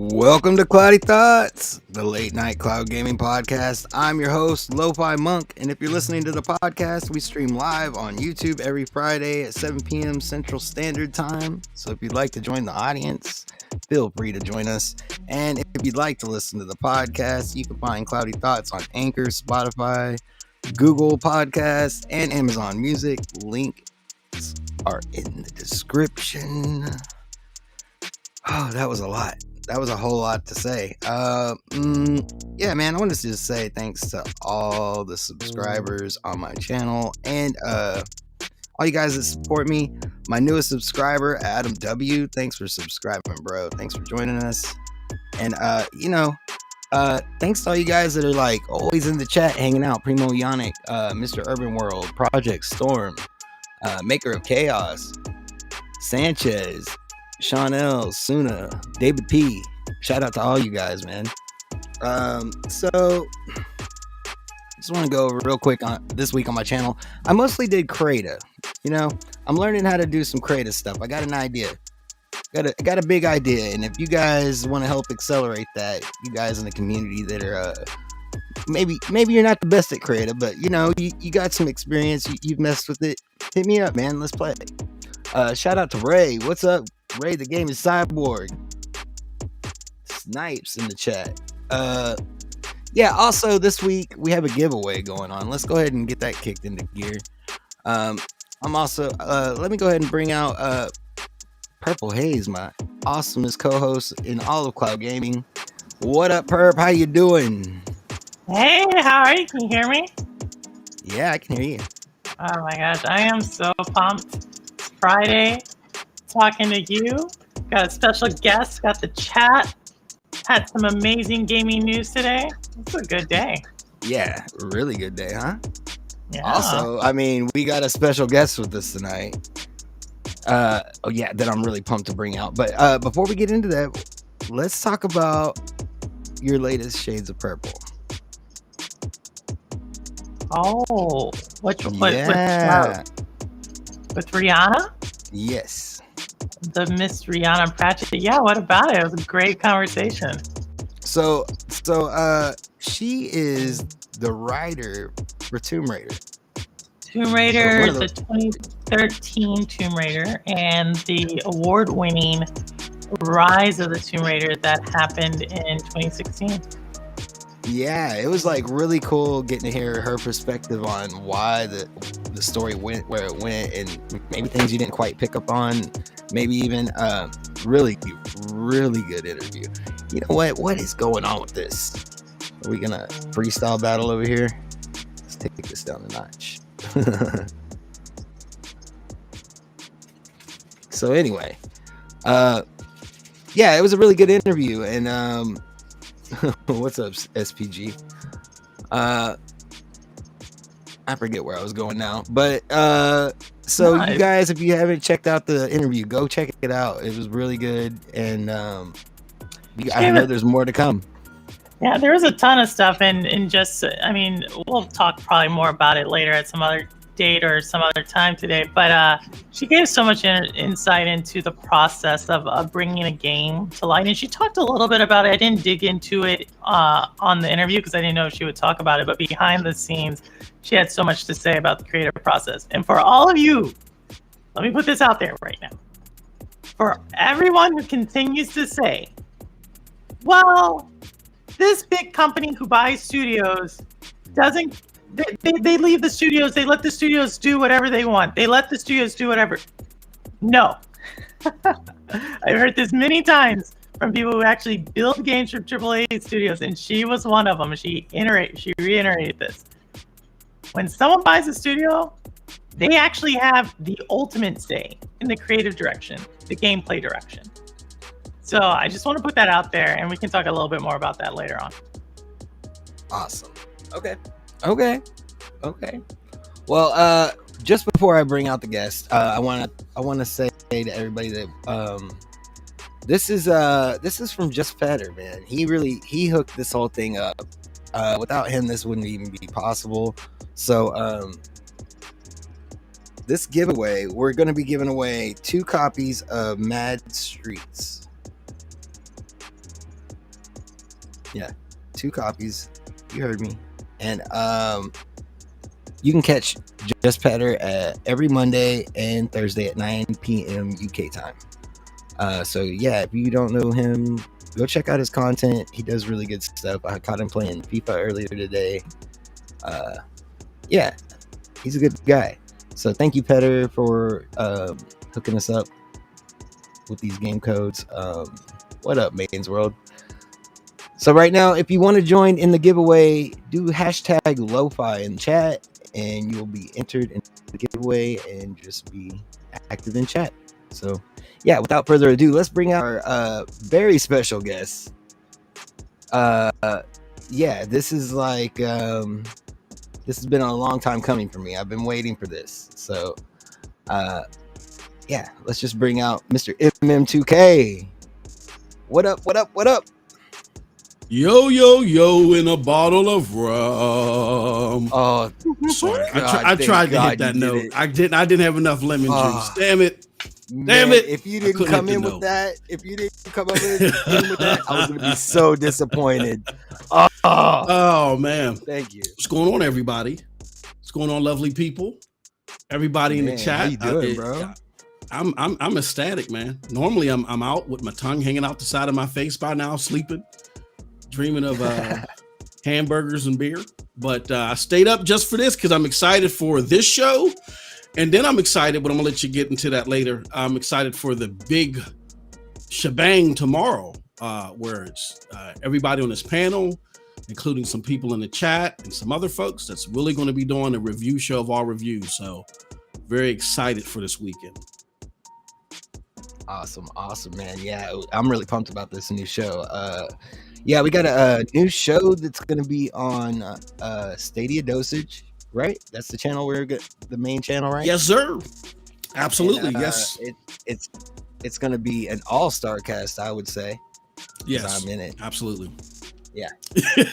Welcome to Cloudy Thoughts, the late night cloud gaming podcast. I'm your host, LoFi Monk, and if you're listening to the podcast, we stream live on YouTube every Friday at 7 p.m. Central Standard Time. So if you'd like to join the audience, feel free to join us. And if you'd like to listen to the podcast, you can find Cloudy Thoughts on Anchor, Spotify, Google Podcasts, and Amazon Music. Links are in the description. Oh, that was a lot. That was a whole lot to say. Yeah, man, I wanted to just say thanks to all the subscribers on my channel and all you guys that support me. My newest subscriber, Adam W. Thanks for subscribing, bro. Thanks for joining us. And thanks to all you guys that are like always in the chat, hanging out. Primo Yannick, Mr. Urban World, Project Storm, Maker of Chaos, Sanchez, Sean L, Suna, David P. Shout out to all you guys, man. So just want to go over real quick on this week on my channel. I mostly did creative. I'm learning how to do some creative stuff. I got an idea. Got a big idea, and if you guys want to help accelerate that, you guys in the community that are maybe you're not the best at creative, but you got some experience. You've messed with it. Hit me up, man. Let's play. Shout out to Ray. What's up? Ray, the game is Cyborg. Snipes in the chat. Yeah, also this week we have a giveaway going on. Let's go ahead and get that kicked into gear. I'm also let me go ahead and bring out PurpleHaze, my awesomest co-host in all of cloud gaming. What up, Perp? How you doing? Hey, how are you? Can you hear me? Yeah, I can hear you. Oh my gosh, I am so pumped. It's Friday. Talking to you. Got a special guest. Got the chat. Had some amazing gaming news today. It's a good day. Yeah, really good day, huh? Yeah. Also, we got a special guest with us tonight. That I'm really pumped to bring out. But before we get into that, let's talk about your latest Shades of Purple. Oh, what with Rihanna? Yes. The Miss Rihanna Pratchett. Yeah, what about it? It was a great conversation. So she is the writer for Tomb Raider. Tomb Raider, the 2013 Tomb Raider, and the award-winning Rise of the Tomb Raider that happened in 2016. Yeah, it was like really cool getting to hear her perspective on why the story went where it went, and maybe things you didn't quite pick up on. Maybe even really good interview. You know what is going on with this? Are we gonna freestyle battle over here? Let's take this down a notch. So anyway, it was a really good interview, and what's up, SPG? I forget where I was going now, but so nice. You guys, if you haven't checked out the interview, go check it out. It was really good, and I know there's more to come. Yeah, there was a ton of stuff, and we'll talk probably more about it later at some other date or some other time today, but she gave so much insight into the process of bringing a game to light, and she talked a little bit about it. I didn't dig into it on the interview because I didn't know if she would talk about it, but behind the scenes she had so much to say about the creative process. And for all of you, let me put this out there right now, for everyone who continues to say, well, this big company who buys studios doesn't. They leave the studios. They let the studios do whatever they want. They let the studios do whatever. No. I've heard this many times from people who actually build games for AAA studios, and she was one of them. She reiterated this. When someone buys a studio, they actually have the ultimate say in the creative direction, the gameplay direction. So I just want to put that out there, and we can talk a little bit more about that later on. Awesome. Okay. Well, just before I bring out the guest, I want to say to everybody that this is from Just Fatter, man. He hooked this whole thing up. Without him, this wouldn't even be possible. So this giveaway, we're going to be giving away 2 copies of Mad Streets. Yeah, 2 copies. You heard me. And you can catch Just Petter every Monday and Thursday at 9 p.m. UK time. So yeah, if you don't know him, go check out his content. He does really good stuff. I caught him playing FIFA earlier today. Yeah, he's a good guy. So thank you, Petter, for hooking us up with these game codes. What up, Maiden's World? So right now, if you want to join in the giveaway, do hashtag LoFi in chat, and you'll be entered in the giveaway and just be active in chat. So yeah, without further ado, let's bring out our very special guest. Yeah, this is like this has been a long time coming for me. I've been waiting for this. So yeah, let's just bring out Mr. MM2K. What up? What up? What up? Yo, yo, yo, in a bottle of rum. Oh, sorry. God, I tried to God hit that you note. did it. I didn't have enough lemon juice. Damn it. Man, it. If you didn't come in with that, if you didn't come up in with that, I was gonna be so disappointed. Oh man. Thank you. What's going on, everybody? What's going on, lovely people? Everybody in the chat. How you doing, bro? I'm ecstatic, man. Normally I'm out with my tongue hanging out the side of my face by now, sleeping, dreaming of hamburgers and beer. But I stayed up just for this because I'm excited for this show. And then I'm excited, but I'm gonna let you get into that later. I'm excited for the big shebang tomorrow, where it's everybody on this panel, including some people in the chat and some other folks that's really going to be doing a review show of our reviews. So very excited for this weekend. Awesome, man. Yeah, I'm really pumped about this new show. Yeah, we got a new show that's gonna be on Stadia Dosage. Right, that's the channel the main channel, right? Yes, sir. Absolutely, and, yes. It's going to be an all-star cast, I would say. Yes, I'm in it. Absolutely. Yeah.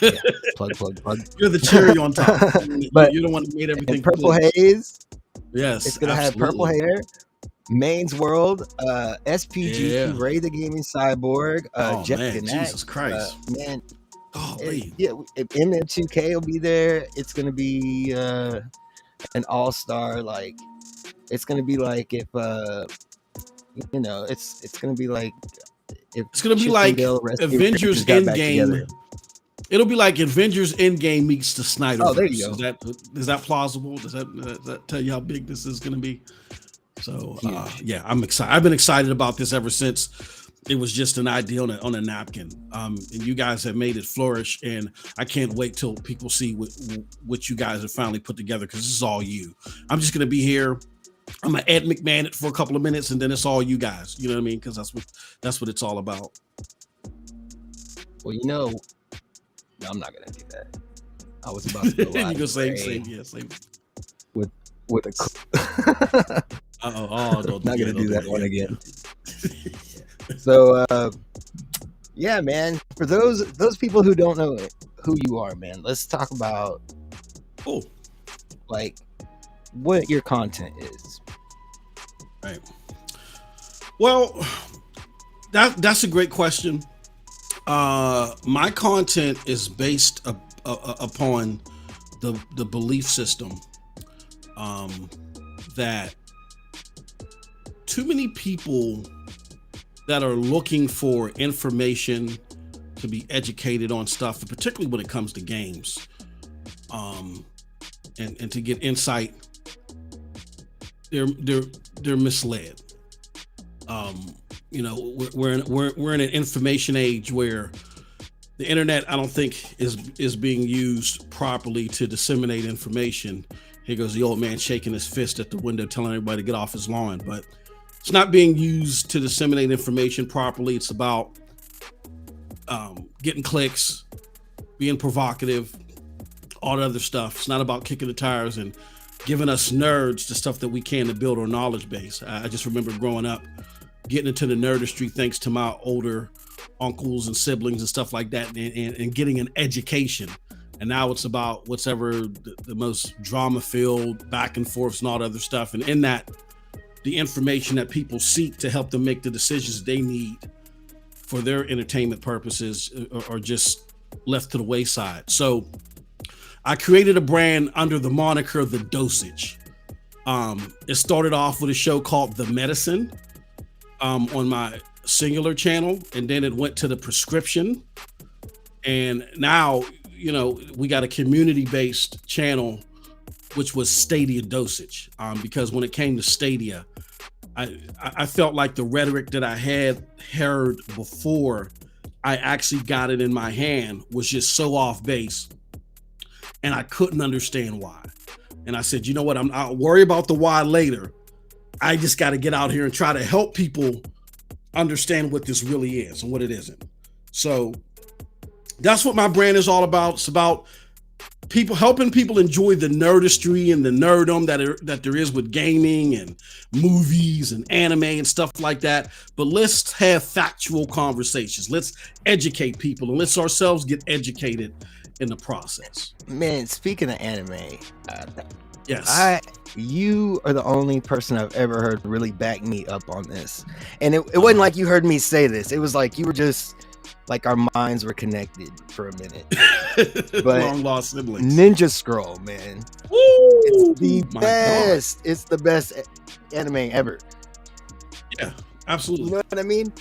Yeah. Plug. You're the cherry on top. But you don't want to make everything. PurpleHaze. Yes, it's going to have Purple Hair, Main's World, SPG, Ray the Gaming Cyborg, Jeff man, Gannett, Jesus Christ, man. Oh, yeah, MM2K will be there. It's gonna be an all-star. Like, it's gonna be like if you know, it's gonna be like if it's gonna be like Avengers Endgame. It'll be like Avengers Endgame meets the Snyderverse. Oh, there you go. Is that plausible? Does that tell you how big this is gonna be? So yeah, I'm excited. I've been excited about this ever since it was just an idea on a napkin. And you guys have made it flourish, and I can't wait till people see what you guys have finally put together, because this is all you. I'm just gonna be here. I'm gonna Ed McMahon it for a couple of minutes, and then it's all you guys. You know what I mean? Because that's what it's all about. Well, you know, no, I'm not gonna do that. I was about to go live. You go same. With a. Don't not gonna do that one again. So yeah, man, for those people who don't know who you are, man, let's talk about like what your content is. Right. Well, that's a great question. My content is based upon the belief system that too many people that are looking for information to be educated on stuff, particularly when it comes to games, and to get insight, they're misled. You know, we're in an information age where the internet, I don't think, is being used properly to disseminate information. Here goes the old man shaking his fist at the window, telling everybody to get off his lawn, but it's not being used to disseminate information properly. It's about getting clicks, being provocative, all the other stuff. It's not about kicking the tires and giving us nerds the stuff that we can to build our knowledge base. I just remember growing up, getting into the nerdistry thanks to my older uncles and siblings and stuff like that, and getting an education. And now it's about whatever the most drama-filled back and forths and all the other stuff. And in that, the information that people seek to help them make the decisions they need for their entertainment purposes, or just left to the wayside. So I created a brand under the moniker The Dosage. It started off with a show called The Medicine on my singular channel, and then it went to The Prescription. And now, you know, we got a community-based channel, which was Stadia Dosage. Because when it came to Stadia, I felt like the rhetoric that I had heard before I actually got it in my hand was just so off base, and I couldn't understand why. And I said, you know what? I'll worry about the why later. I just got to get out here and try to help people understand what this really is and what it isn't. So that's what my brand is all about. It's about people helping people enjoy the nerdistry and the nerdum that there is with gaming and movies and anime and stuff like that. But let's have factual conversations. Let's educate people and let's ourselves get educated in the process. Man, speaking of anime, yes, you are the only person I've ever heard really back me up on this. And it wasn't like you heard me say this. It was like you were just like our minds were connected for a minute. But long lost siblings. Ninja Scroll, man. Woo! It's the best. God. It's the best anime ever. Yeah, absolutely. You know what I mean?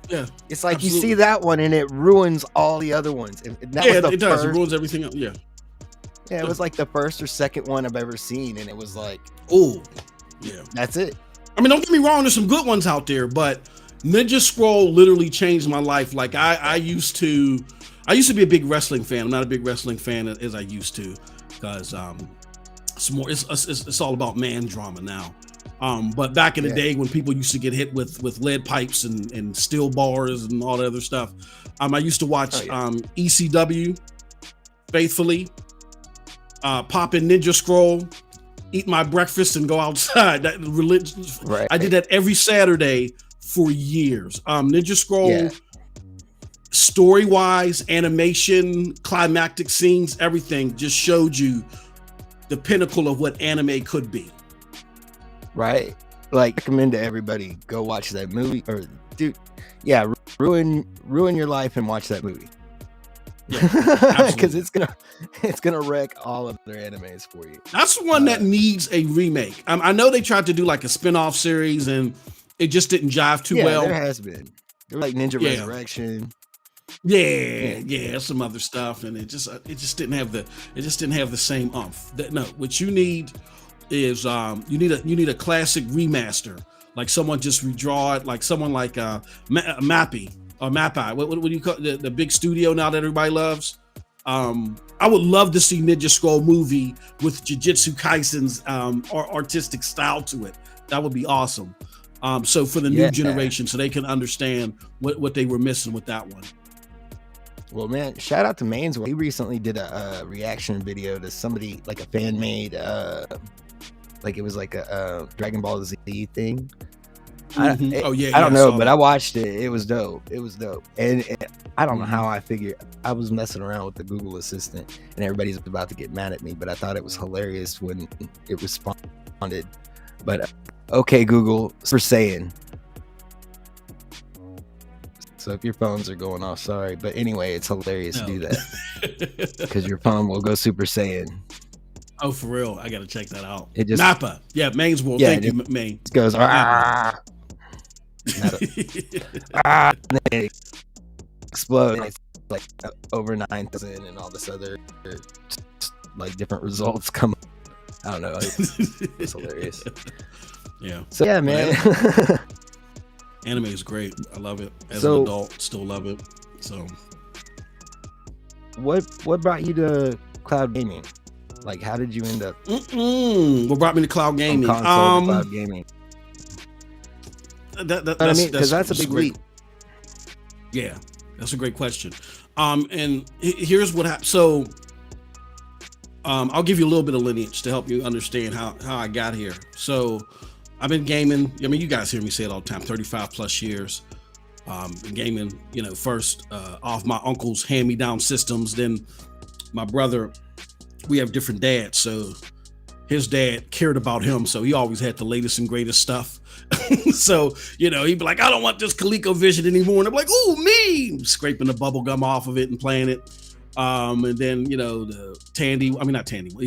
Yeah. It's like absolutely. you see that one and it ruins all the other ones. And that was the it does. first, It ruins everything else. Yeah. Yeah, it was like the first or second one I've ever seen, and it was like, oh, yeah. That's it. I mean, don't get me wrong. There's some good ones out there, but Ninja Scroll literally changed my life. Like I used to be a big wrestling fan. I'm not a big wrestling fan as I used to, because it's all about man drama now. But back in the day when people used to get hit with lead pipes and steel bars and all that other stuff, I used to watch ECW faithfully, pop in Ninja Scroll, eat my breakfast, and go outside. That religion. Right. I did that every Saturday for years. Ninja Scroll, story-wise, animation, climactic scenes, everything just showed you the pinnacle of what anime could be. Right. Like, recommend to everybody, go watch that movie. Or, dude, yeah, ruin your life and watch that movie. Because it's gonna wreck all of their animes for you. That's one that needs a remake. I know they tried to do like a spin-off series and it just didn't jive too well. There has been. There was like Ninja Resurrection. Yeah, some other stuff, and it just didn't have the same umph. No, what you need is you need a classic remaster, like someone just redraw it, like someone like Mappy or Mappi. What do you call the big studio now that everybody loves? I would love to see Ninja Scroll movie with Jujutsu Kaisen's artistic style to it. That would be awesome. So for the new generation, so they can understand what they were missing with that one. Well, man, shout out to Mainswell. He recently did a reaction video to somebody, like a fan made, like it was like a Dragon Ball Z thing. I don't know, but I watched it. It was dope. And I don't know how I figured. I was messing around with the Google Assistant, and everybody's about to get mad at me, but I thought it was hilarious when it responded. But okay, Google, Super Saiyan. So if your phones are going off, sorry. But anyway, it's hilarious to do that because your phone will go Super Saiyan. Oh, for real? I got to check that out. It just Nappa. Yeah, Main's World. Thank you, Main. It goes, and then it explodes. And it's like over 9,000 and all this other like different results come. I don't know. It's hilarious. Yeah. So yeah, man. Anime is great. I love it. As an adult, still love it. So, what brought you to cloud gaming? Like, how did you end up? What brought me to cloud gaming? Cloud gaming. Because that's a big leap. Yeah, that's a great question. And here's what happened. So, I'll give you a little bit of lineage to help you understand how I got here. So, I've been gaming. I mean, you guys hear me say it all the time. 35 plus years. Been gaming. First off my uncle's hand-me-down systems. Then my brother. We have different dads, so his dad cared about him, so he always had the latest and greatest stuff. So, you know, he'd be like, I don't want this ColecoVision anymore. And I'm like, ooh, me, scraping the bubble gum off of it and playing it. And then, you know, the Tandy 1000.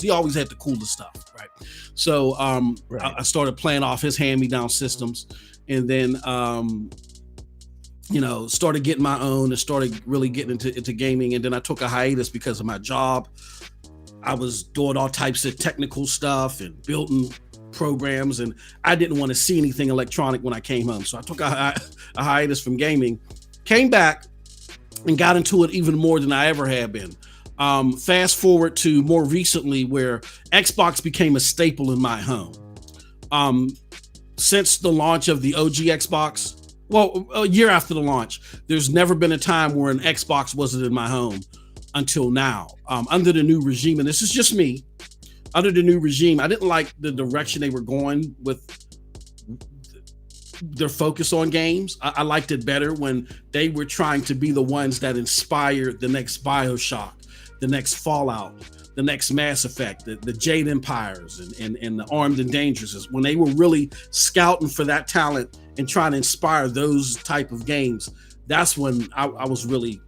He always had the coolest stuff, right? So I started playing off his hand-me-down systems, and then you know, started getting my own and started really getting into gaming. And then I took a hiatus because of my job. I was doing all types of technical stuff and building programs, and I didn't want to see anything electronic when I came home. So I took a hiatus from gaming, came back and got into it even more than I ever had been. Fast forward to more recently, where Xbox became a staple in my home. Since the launch of the OG Xbox, well, a year after the launch, there's never been a time where an Xbox wasn't in my home until now. Under the new regime, and this is just me, under the new regime, I didn't like the direction they were going with their focus on games. I liked it better when they were trying to be the ones that inspired the next BioShock, the next Fallout, the next Mass Effect, the Jade Empires and the Armed and Dangerous, when they were really scouting for that talent and trying to inspire those type of games. That's when I was really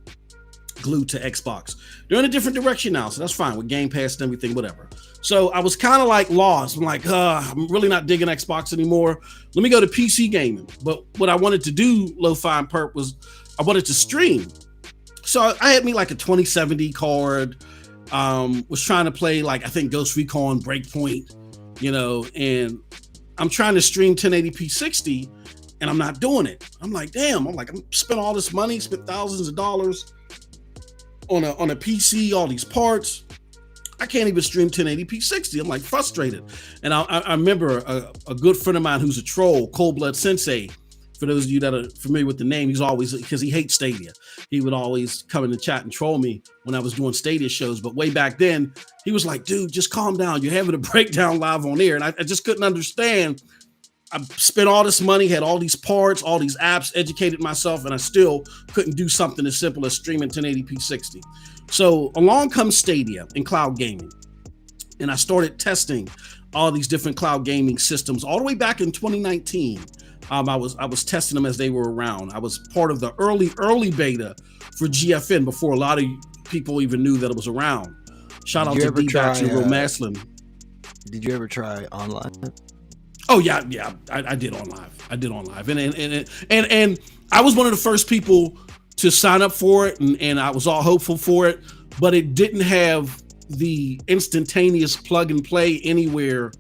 glued to Xbox. They're in a different direction now, so that's fine with Game Pass and everything, whatever. So I was kind of like lost. I'm like, I'm really not digging Xbox anymore. Let me go to PC gaming. But what I wanted to do, LoFi and Perp, was I wanted to stream. So I had me like a 2070 card, was trying to play like, I think Ghost Recon Breakpoint, you know, and I'm trying to stream 1080p 60 and I'm not doing it. I'm like, damn, I'm spent all this money, spent thousands of dollars on a PC, all these parts. I can't even stream 1080p 60. I'm like frustrated. And I remember a good friend of mine who's a troll, Cold Blood Sensei. For those of you that are familiar with the name, he's always, because he hates Stadia, he would always come in the chat and troll me when I was doing Stadia shows. But way back then, he was like, dude, just calm down. You're having a breakdown live on air. And I just couldn't understand. I spent all this money, had all these parts, all these apps, educated myself, and I still couldn't do something as simple as streaming 1080p 60. So along comes Stadia and cloud gaming. And I started testing all these different cloud gaming systems all the way back in 2019. I was testing them as they were around. I was part of the early beta for GFN before a lot of people even knew that it was around. Shout out to D-Backs and Real Maslin. Did you ever try online? Oh yeah, I did on live, and I was one of the first people to sign up for it, and I was all hopeful for it, but it didn't have the instantaneous plug and play anywhere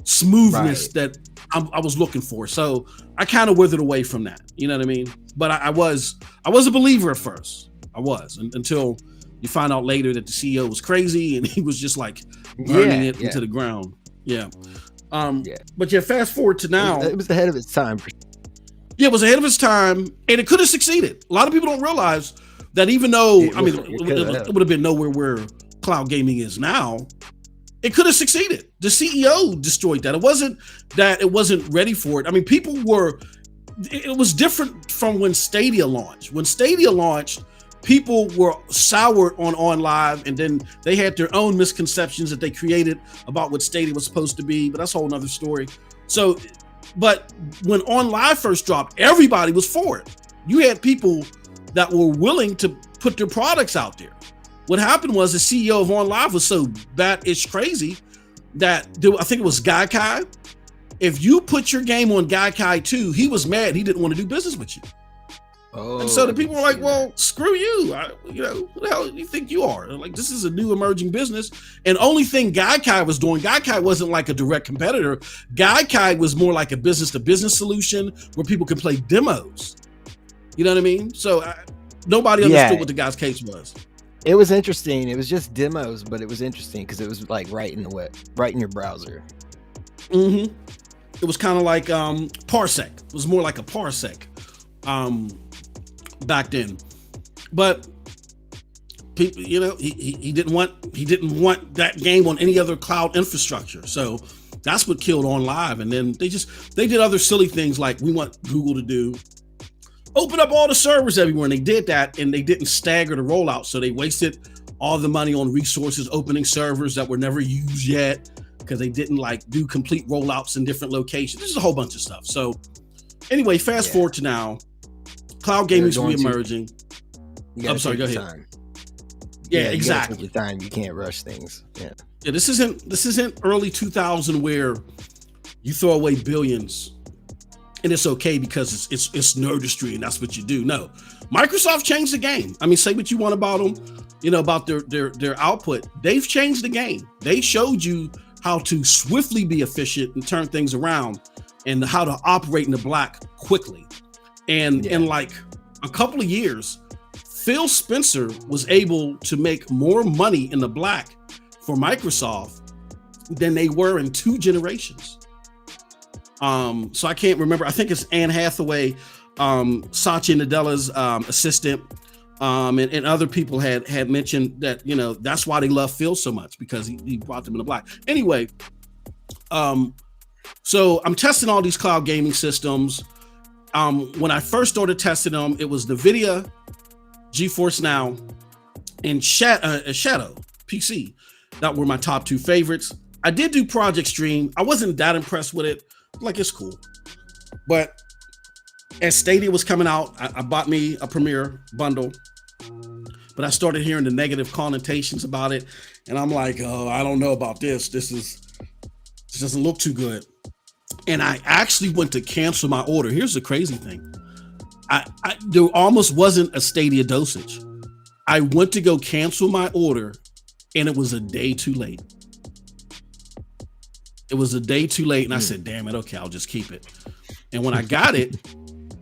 smoothness that I was looking for. So I kind of withered away from that. You know what I mean? But I was a believer at first. I was until you find out later that the CEO was crazy and he was just like burning it into the ground. Yeah. But yeah, fast forward to now. It was ahead of its time. Yeah, it was ahead of its time, and it could have succeeded. A lot of people don't realize that even though, it would have been nowhere where cloud gaming is now, it could have succeeded. The CEO destroyed that. It wasn't ready for it. I mean, it was different from when Stadia launched. When Stadia launched, people were soured on live, and then they had their own misconceptions that they created about what Stadia was supposed to be, but that's a whole nother story. So, but when on live first dropped, everybody was for it. You had people that were willing to put their products out there. What happened was the CEO of On Live was so bat-ish crazy that I think it was Gaikai. If you put your game on Gaikai 2, he was mad. He didn't want to do business with you. Oh, and so the people were like, well, screw you. Who the hell do you think you are? Like, this is a new emerging business. And only thing Gaikai was doing, Gaikai wasn't like a direct competitor. Gaikai was more like a business-to-business solution where people could play demos. You know what I mean? So nobody understood what the guy's case was. It was interesting. It was just demos, but it was interesting because it was like right in your browser. Mm-hmm. It was kind of like Parsec. It was more like a Parsec back then. But people, he didn't want that game on any other cloud infrastructure. So that's what killed On Live. And then they did other silly things like we want Google to do. Open up all the servers everywhere, and they did that, and they didn't stagger the rollout, so they wasted all the money on resources, opening servers that were never used yet because they didn't like do complete rollouts in different locations. This is a whole bunch of stuff. So anyway, fast forward to now, cloud gaming is re-emerging. I'm sorry, go ahead. Time. Yeah, exactly. Your time. You can't rush things. Yeah. Yeah, this isn't early 2000 where you throw away billions and it's okay because it's nerdistry and that's what you do. No, Microsoft changed the game. I mean, say what you want about them, about their output. They've changed the game. They showed you how to swiftly be efficient and turn things around and how to operate in the black quickly. And in like a couple of years, Phil Spencer was able to make more money in the black for Microsoft than they were in 2 generations. So I can't remember. I think it's Anne Hathaway, Satya Nadella's assistant, and other people had mentioned that, that's why they love Phil so much, because he brought them in the black. Anyway, so I'm testing all these cloud gaming systems. When I first started testing them, it was NVIDIA, GeForce Now, and Shadow PC. That were my top 2 favorites. I did do Project Stream. I wasn't that impressed with it. Like, it's cool. But as Stadia was coming out, I bought me a Premier bundle. But I started hearing the negative connotations about it. And I'm like, oh, I don't know about this. This doesn't look too good. And I actually went to cancel my order. Here's the crazy thing. There almost wasn't a Stadia dosage. I went to go cancel my order and it was a day too late. And I said, damn it, okay, I'll just keep it. And when I got it,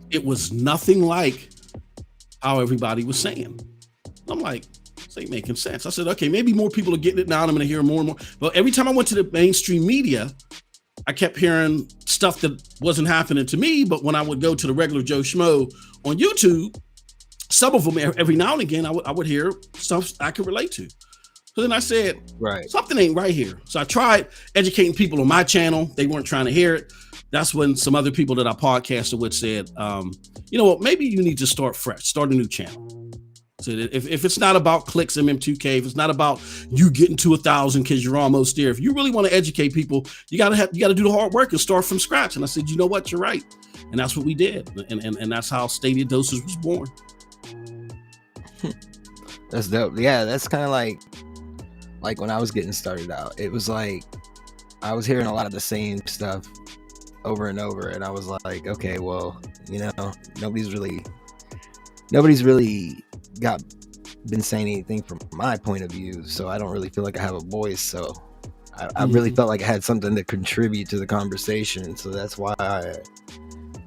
it was nothing like how everybody was saying. I'm like, this ain't making sense. I said, okay, maybe more people are getting it now and I'm gonna hear more and more. But every time I went to the mainstream media, I kept hearing stuff that wasn't happening to me. But when I would go to the regular Joe Schmo on YouTube, some of them every now and again, I would hear stuff I could relate to. So then I said, something ain't right here. So I tried educating people on my channel. They weren't trying to hear it. That's when some other people that I podcasted with said, you know what, maybe you need to start fresh, start a new channel. So if it's not about clicks, MM2K, if it's not about you getting to 1,000 because you're almost there, if you really want to educate people, you gotta do the hard work and start from scratch. And I said, you know what, you're right. And that's what we did. And that's how Stadia Dosage was born. That's dope. Yeah, that's kind of like when I was getting started out, it was like I was hearing a lot of the same stuff over and over, and I was like, okay, well, nobody's really been saying anything from my point of view, so I don't really feel like I have a voice. So I really felt like I had something to contribute to the conversation. So that's why I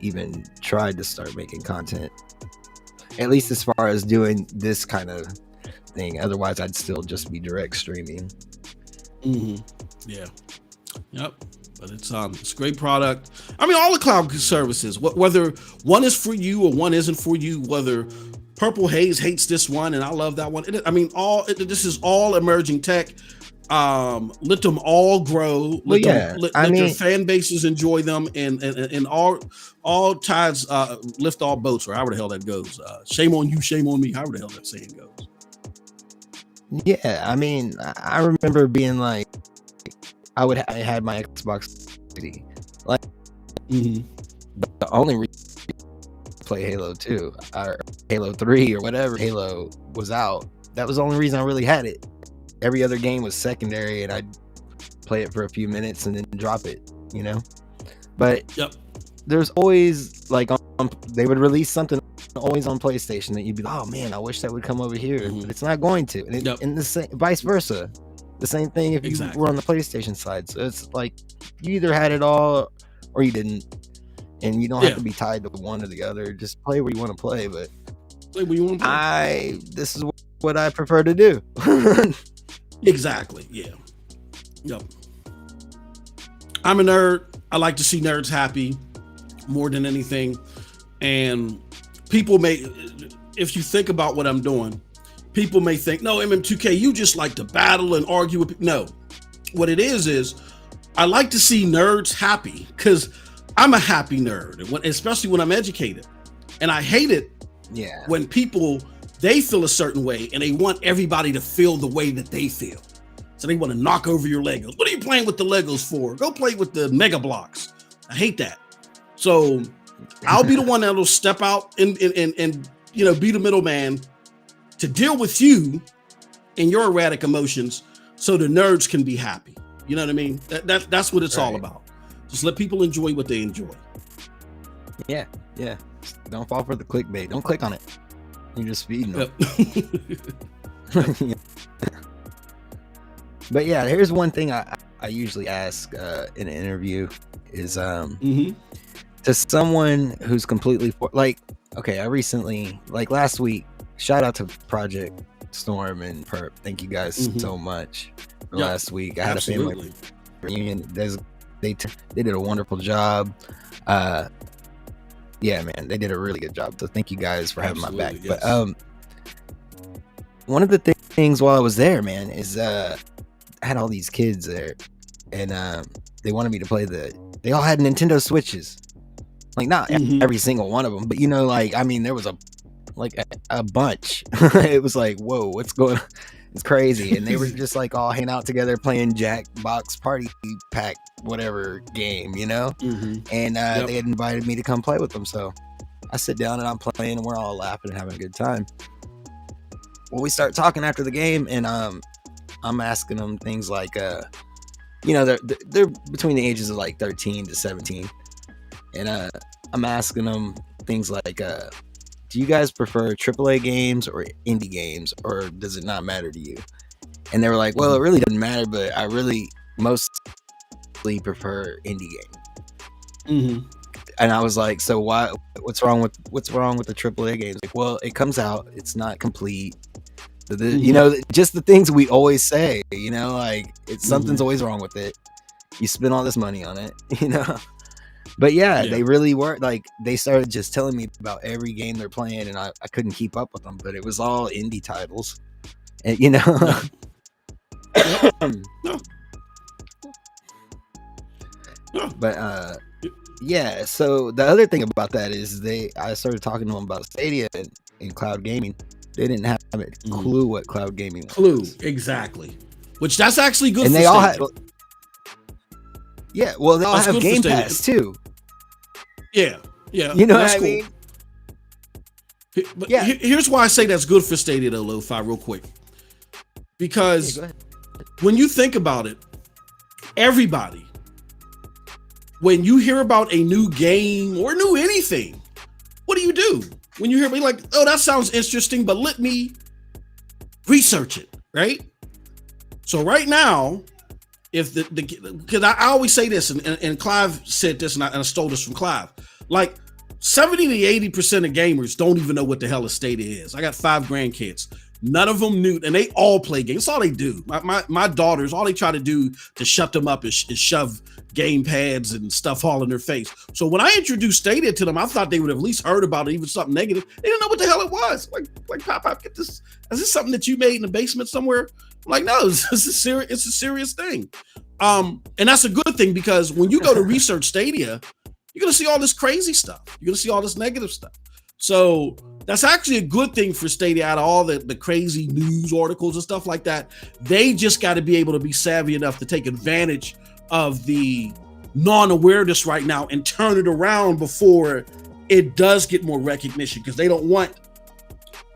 even tried to start making content, at least as far as doing this kind of thing. Otherwise, I'd still just be direct streaming. Yeah. Yep. But it's a great product. I mean, all the cloud services, whether one is for you or one isn't for you, whether PurpleHaze hates this one and I love that one. This is all emerging tech. Let them all grow. Let their fan bases enjoy them, and all tides lift all boats, or however the hell that goes. Shame on you, shame on me, however the hell that saying goes. Yeah, I mean, I remember being like, I had my Xbox 3, like, the only reason to play Halo 2 or Halo 3 or whatever Halo was out, that was the only reason I really had it. Every other game was secondary, and I'd play it for a few minutes and then drop it, But there's always like they would release something always on PlayStation that you'd be like, oh man, I wish that would come over here, but it's not going to, and the same vice versa. The same thing if you were on the PlayStation side. So it's like you either had it all or you didn't, and you don't have to be tied to one or the other. Just play where you want to play. But play where you want to play. This is what I prefer to do. Exactly. Yeah. Yep. I'm a nerd. I like to see nerds happy more than anything. And people if you think about what I'm doing, people may think, no, MM2K, you just like to battle and argue with people. No, what it is I like to see nerds happy, because I'm a happy nerd, especially when I'm educated. And I hate it when people they feel a certain way and they want everybody to feel the way that they feel. So they want to knock over your Legos. What are you playing with the Legos for? Go play with the Mega Blocks. I hate that. So I'll be the one that'll step out and you know, be the middleman to deal with you and your erratic emotions so the nerds can be happy. You know what I mean? That's what it's all about. Just let people enjoy what they enjoy. Yeah. Don't fall for the clickbait. Don't click on it. You're just feeding them. Yep. But yeah, here's one thing I usually ask in an interview is to someone who's completely I recently, like last week, shout out to Project Storm and Perp. Thank you guys so much for last week. I had a family reunion. They did a wonderful job. Yeah, man, they did a really good job. So thank you guys for having my back. Yes. But one of the things while I was there, man, is I had all these kids there, and they wanted me to play they all had Nintendo Switches. Like not every single one of them, but you know, like, I mean, there was a bunch. It was like, whoa, what's going on? It's crazy. And they were just like all hanging out together playing Jackbox Party Pack, whatever game, you know? And they had invited me to come play with them. So I sit down and I'm playing and we're all laughing and having a good time. Well, we start talking after the game, and I'm asking them things like, you know, they're between the ages of like 13 to 17. And I'm asking them things like, do you guys prefer AAA games or indie games, or does it not matter to you? And they were like, well, it really doesn't matter, but I really mostly prefer indie games. And I was like, so why? What's wrong with the AAA games? Like, well, it comes out, it's not complete. You know, just the things we always say. You know, like something's always wrong with it. You spend all this money on it, you know. But yeah, they really were like, they started just telling me about every game they're playing, and I couldn't keep up with them, but it was all indie titles, and you know. But yeah, so the other thing about that is I started talking to them about Stadia and cloud gaming. They didn't have a clue what cloud gaming was. Exactly. Which that's actually good. And for they all had, Stadia. yeah, well, they all have Game Pass too. Yeah. You know what I mean? But here's why I say that's good for Stadia though, LoFi, real quick. Because when you think about it, everybody, when you hear about a new game or new anything, what do? When you hear me like, oh, that sounds interesting, but let me research it, right? So right now, if because I always say this, and Clive said this, and I stole this from Clive, like 70 to 80% of gamers don't even know what the hell a Stadia is. I got 5 grandkids. None of them knew, and they all play games. That's all they do. My daughters, all they try to do to shut them up is shove game pads and stuff all in their face. So when I introduced Stadia to them, I thought they would have at least heard about it, even something negative. They didn't know what the hell it was. Like Pop, get this. Is this something that you made in the basement somewhere? I'm like, no, it's a serious thing. And that's a good thing, because when you go to research Stadia, you're gonna see all this crazy stuff. You're gonna see all this negative stuff. So that's actually a good thing for Stadia out of all the crazy news articles and stuff like that. They just got to be able to be savvy enough to take advantage of the non-awareness right now and turn it around before it does get more recognition, because they don't want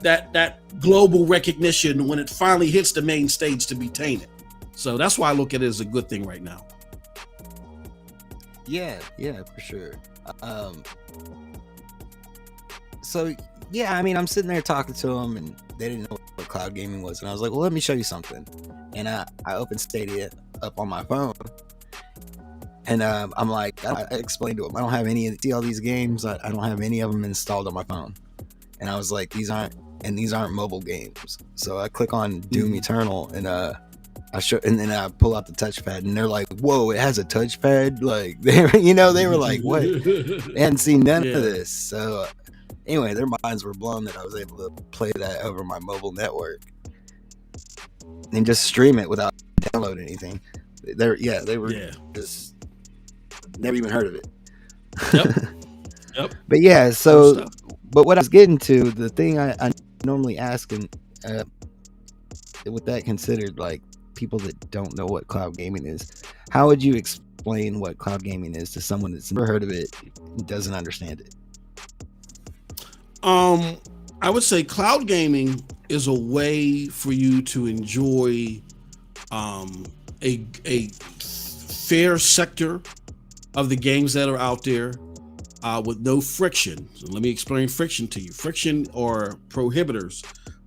that global recognition when it finally hits the main stage to be tainted. So that's why I look at it as a good thing right now. Yeah, for sure. So yeah, I mean, I'm sitting there talking to them, and they didn't know what cloud gaming was, and I was like, well, let me show you something. And I opened Stadia up on my phone, and I'm like, I explained to them, I don't have any of all these games. I don't have any of them installed on my phone. And I was like, these aren't mobile games. So I click on Doom Eternal, and and then I pull out the touchpad, and they're like, whoa, it has a touchpad? Like, they were like, what? They hadn't seen none of this. So anyway, their minds were blown that I was able to play that over my mobile network and just stream it without downloading anything. They were just never even heard of it. Yep. But yeah, so but what I was getting to, the thing I normally ask, and with that considered, like people that don't know what cloud gaming is, how would you explain what cloud gaming is to someone that's never heard of it, and doesn't understand it? I would say cloud gaming is a way for you to enjoy a fair sector of the games that are out there with no friction. So let me explain friction to you. Friction are prohibitors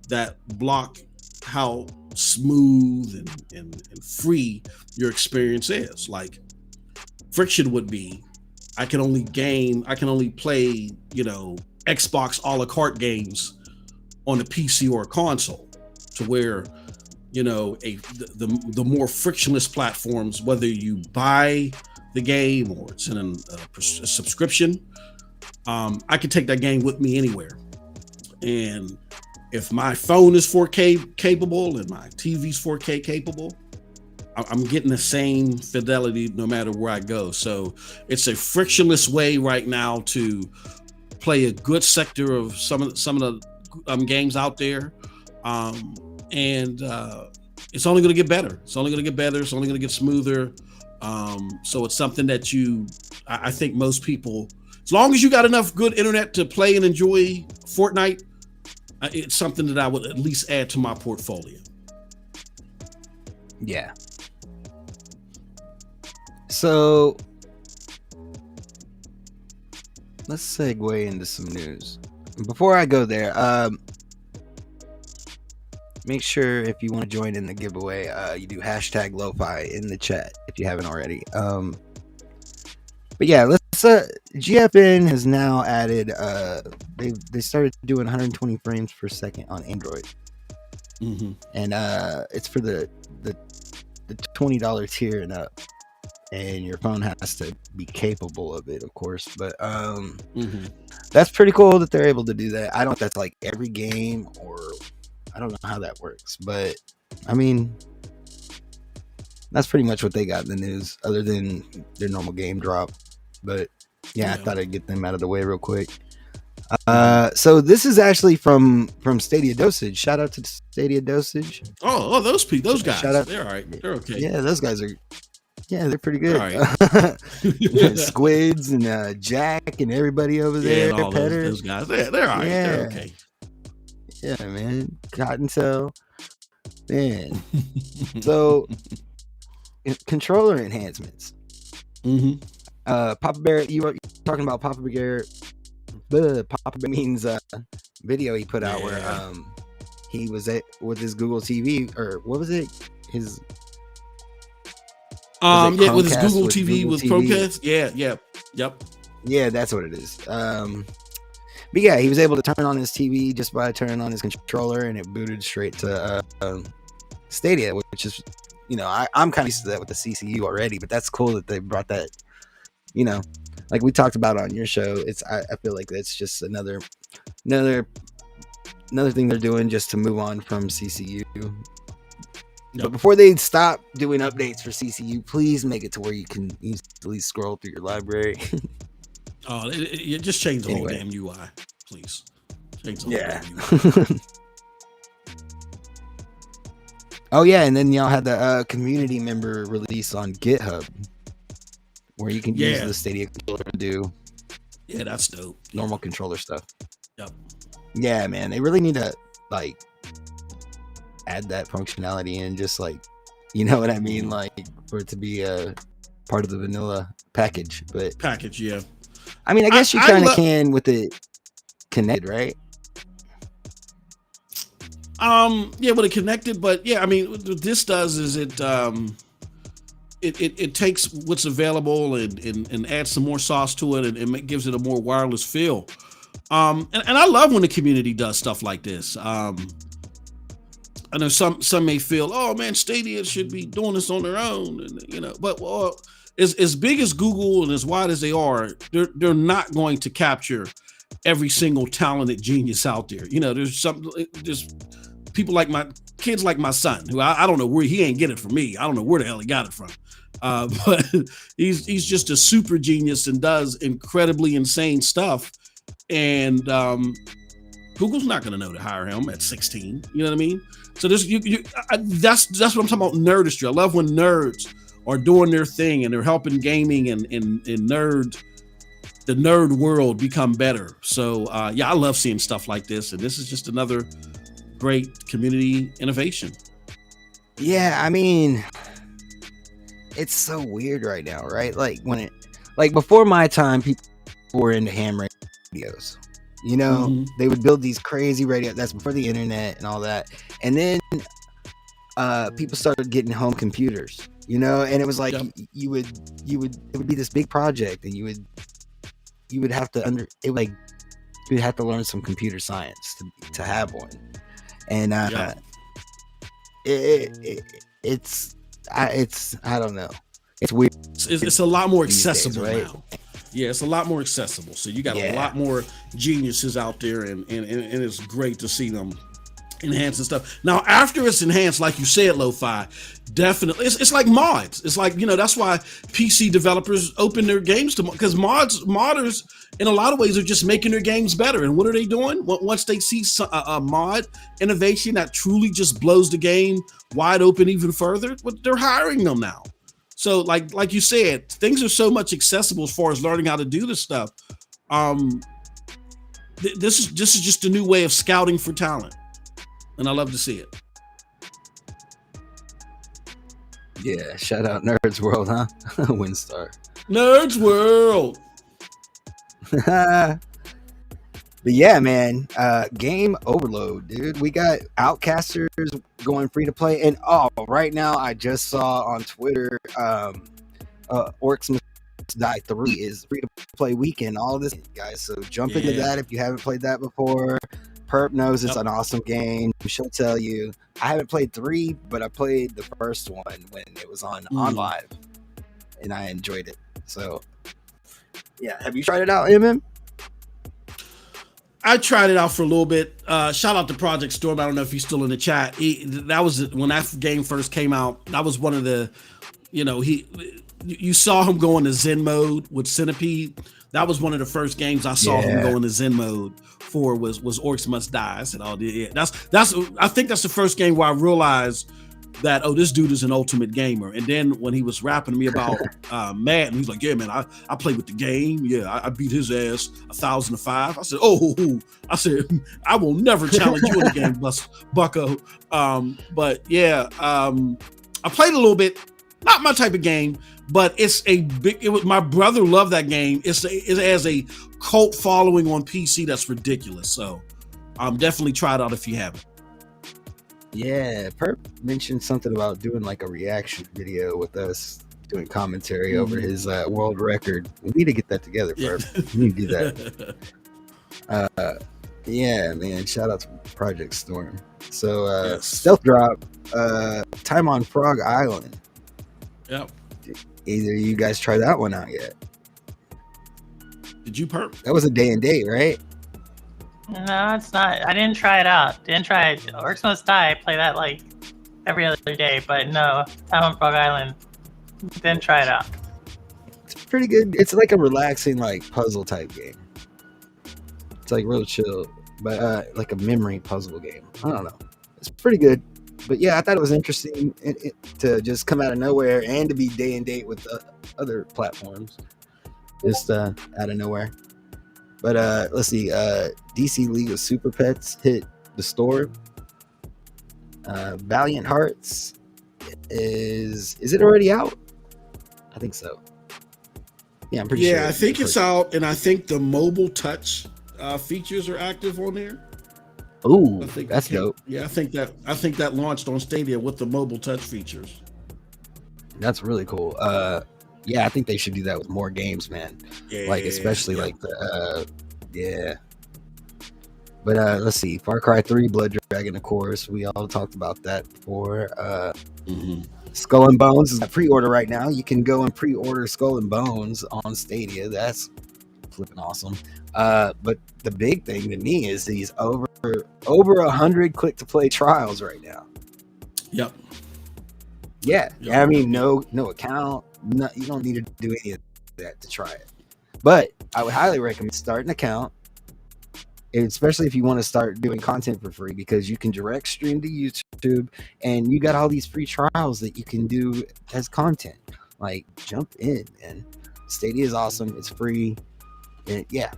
that block how smooth and free your experience is. Like friction would be, I can only play, Xbox a la carte games on a PC or a console, to where, the more frictionless platforms, whether you buy the game or it's in a subscription, I can take that game with me anywhere. And if my phone is 4K capable and my TV's 4K capable, I'm getting the same fidelity no matter where I go. So it's a frictionless way right now to play a good sector of some of the games out there. And it's only going to get better. It's only going to get smoother. So it's something that I think most people, as long as you got enough good internet to play and enjoy Fortnite, it's something that I would at least add to my portfolio. Yeah. So let's segue into some news. Before I go there, make sure if you want to join in the giveaway, you do hashtag LoFi in the chat if you haven't already. But yeah, let's GFN has now added they started doing 120 frames per second on Android. Mm-hmm. And it's for the $20 tier and up, and your phone has to be capable of it, of course. But that's pretty cool that they're able to do that. I don't know if that's like every game, or I don't know how that works, but I mean, that's pretty much what they got in the news, other than their normal game drop. But yeah, I thought I'd get them out of the way real quick. So this is actually from Stadia Dosage. Shout out to Stadia Dosage. Oh, those guys. Shout out. They're all right. They're okay. Yeah, those guys are. Yeah, they're pretty good. Right. Squids and Jack and everybody over there. And all those guys. They're all right. Yeah. They're okay. Yeah, man. Cottontail. Man. So controller enhancements. Mm-hmm. Papa Bear, you were talking about Papa Bear. Papa Bear means video he put out where he was with his Google TV, or what was it? His with his Google TV with Chromecast. Yep. Yeah, that's what it is. But yeah, he was able to turn on his TV just by turning on his controller, and it booted straight to Stadia, which is, I'm kind of used to that with the CCU already, but that's cool that they brought that. Like we talked about on your show, I feel like that's just another thing they're doing just to move on from CCU. Yep. But before they stop doing updates for CCU, please make it to where you can easily scroll through your library. You just change the whole damn UI, please. Change the whole damn UI. Oh yeah, and then y'all had the community member release on GitHub, where you can use the Stadia controller to do. Yeah, that's dope. Normal controller stuff. Yep. Yeah, man, they really need to like add that functionality in, just like, you know what I mean, like for it to be a part of the vanilla package. But yeah. I mean, I guess you kind of can with it connected, right? Yeah, with it connected, but yeah, I mean, what this does is it takes what's available and adds some more sauce to it, and it gives it a more wireless feel. And I love when the community does stuff like this. I know some may feel, oh man, Stadia should be doing this on their own, and but as big as Google and as wide as they are, they're not going to capture every single talented genius out there. There's people like my kids, like my son, who I don't know where he ain't get it from me. I don't know where the hell he got it from. But he's just a super genius and does incredibly insane stuff. And Google's not going to know to hire him at 16. You know what I mean? So there's that's what I'm talking about, nerdistry. I love when nerds are doing their thing and they're helping gaming and the nerd world become better. So I love seeing stuff like this, and this is just another great community innovation. Yeah, I mean, it's so weird right now, right? Like before my time, people were into ham radios. You know, they would build these crazy radios. That's before the internet and all that. And then people started getting home computers, you know, and it was like it would be this big project, and you would have to you'd have to learn some computer science to have one. And it's I don't know. It's weird. It's a lot more accessible days, right? now. Yeah, it's a lot more accessible. So you got a lot more geniuses out there, and it's great to see them enhance and stuff. Now, after it's enhanced, like you said, LoFi, definitely, it's like mods. It's like, you know, that's why PC developers open their games to, because modders in a lot of ways are just making their games better. And what are they doing? Once they see a mod innovation that truly just blows the game wide open even further, they're hiring them now. So like you said, things are so much accessible as far as learning how to do this stuff. This is just a new way of scouting for talent, and I love to see it. Yeah, shout out Nerds World, huh? Windstar. Nerds World. But yeah, man, game overload, dude. We got Outcasters going free to play, and right now I just saw on Twitter, Orcs Must Die 3 is free to play weekend. All this, guys. So jump into that if you haven't played that before. Perp knows it's an awesome game. She'll tell you. I haven't played 3, but I played the first one when it was on live, and I enjoyed it. So yeah, have you tried it out, MM? I tried it out for a little bit. Shout out to Project Storm. I don't know if he's still in the chat. That was when that game first came out. That was one of the, you know, you saw him go into Zen mode with Centipede. That was one of the first games I saw him go into Zen mode for was Orcs Must Die. I said, oh, yeah, I think that's the first game where I realized that, oh, this dude is an ultimate gamer. And then when he was rapping to me about Madden, he's like, yeah, man, I played with the game. Yeah, I beat his ass 1,005. I said, I will never challenge you in the game, bucko. But yeah, I played a little bit. Not my type of game, but it's my brother loved that game. It has a cult following on PC that's ridiculous. So definitely try it out if you haven't. Yeah, Perp mentioned something about doing like a reaction video with us doing commentary over his world record. We need to get that together, Perp. We need to do that. Yeah, man. Shout out to Project Storm. So Stealth Drop, Time on Frog Island. Yep. Either of you guys try that one out yet? Did you, Perp? That was a day and date, right? No, it's not. I didn't try it out. Didn't try it. Orcs Must Die. I play that like every other day, but no, Time on Frog Island. Didn't try it out. It's pretty good. It's like a relaxing, like puzzle type game. It's like real chill, but like a memory puzzle game. I don't know. It's pretty good. But yeah, I thought it was interesting to just come out of nowhere and to be day and date with the other platforms, just out of nowhere. But let's see, DC League of Super Pets hit the store. Valiant Hearts is it already out? I think so. Yeah, I'm pretty sure. Yeah, I think it's out, and I think the mobile touch features are active on there. Ooh, that's dope. Yeah, I think that launched on Stadia with the mobile touch features. That's really cool. Yeah, I think they should do that with more games, man. Yeah, like especially like the But let's see, Far Cry 3, Blood Dragon, of course. We all talked about that before. Skull and Bones is a pre-order right now. You can go and pre-order Skull and Bones on Stadia. That's flipping awesome. But the big thing to me is these over 100 click-to-play trials right now. Yep. Yeah. I mean, no account. No, you don't need to do any of that to try it. But I would highly recommend start an account, especially if you want to start doing content for free, because you can direct stream to YouTube and you got all these free trials that you can do as content. Like, jump in, and Stadia is awesome. It's free. And yeah.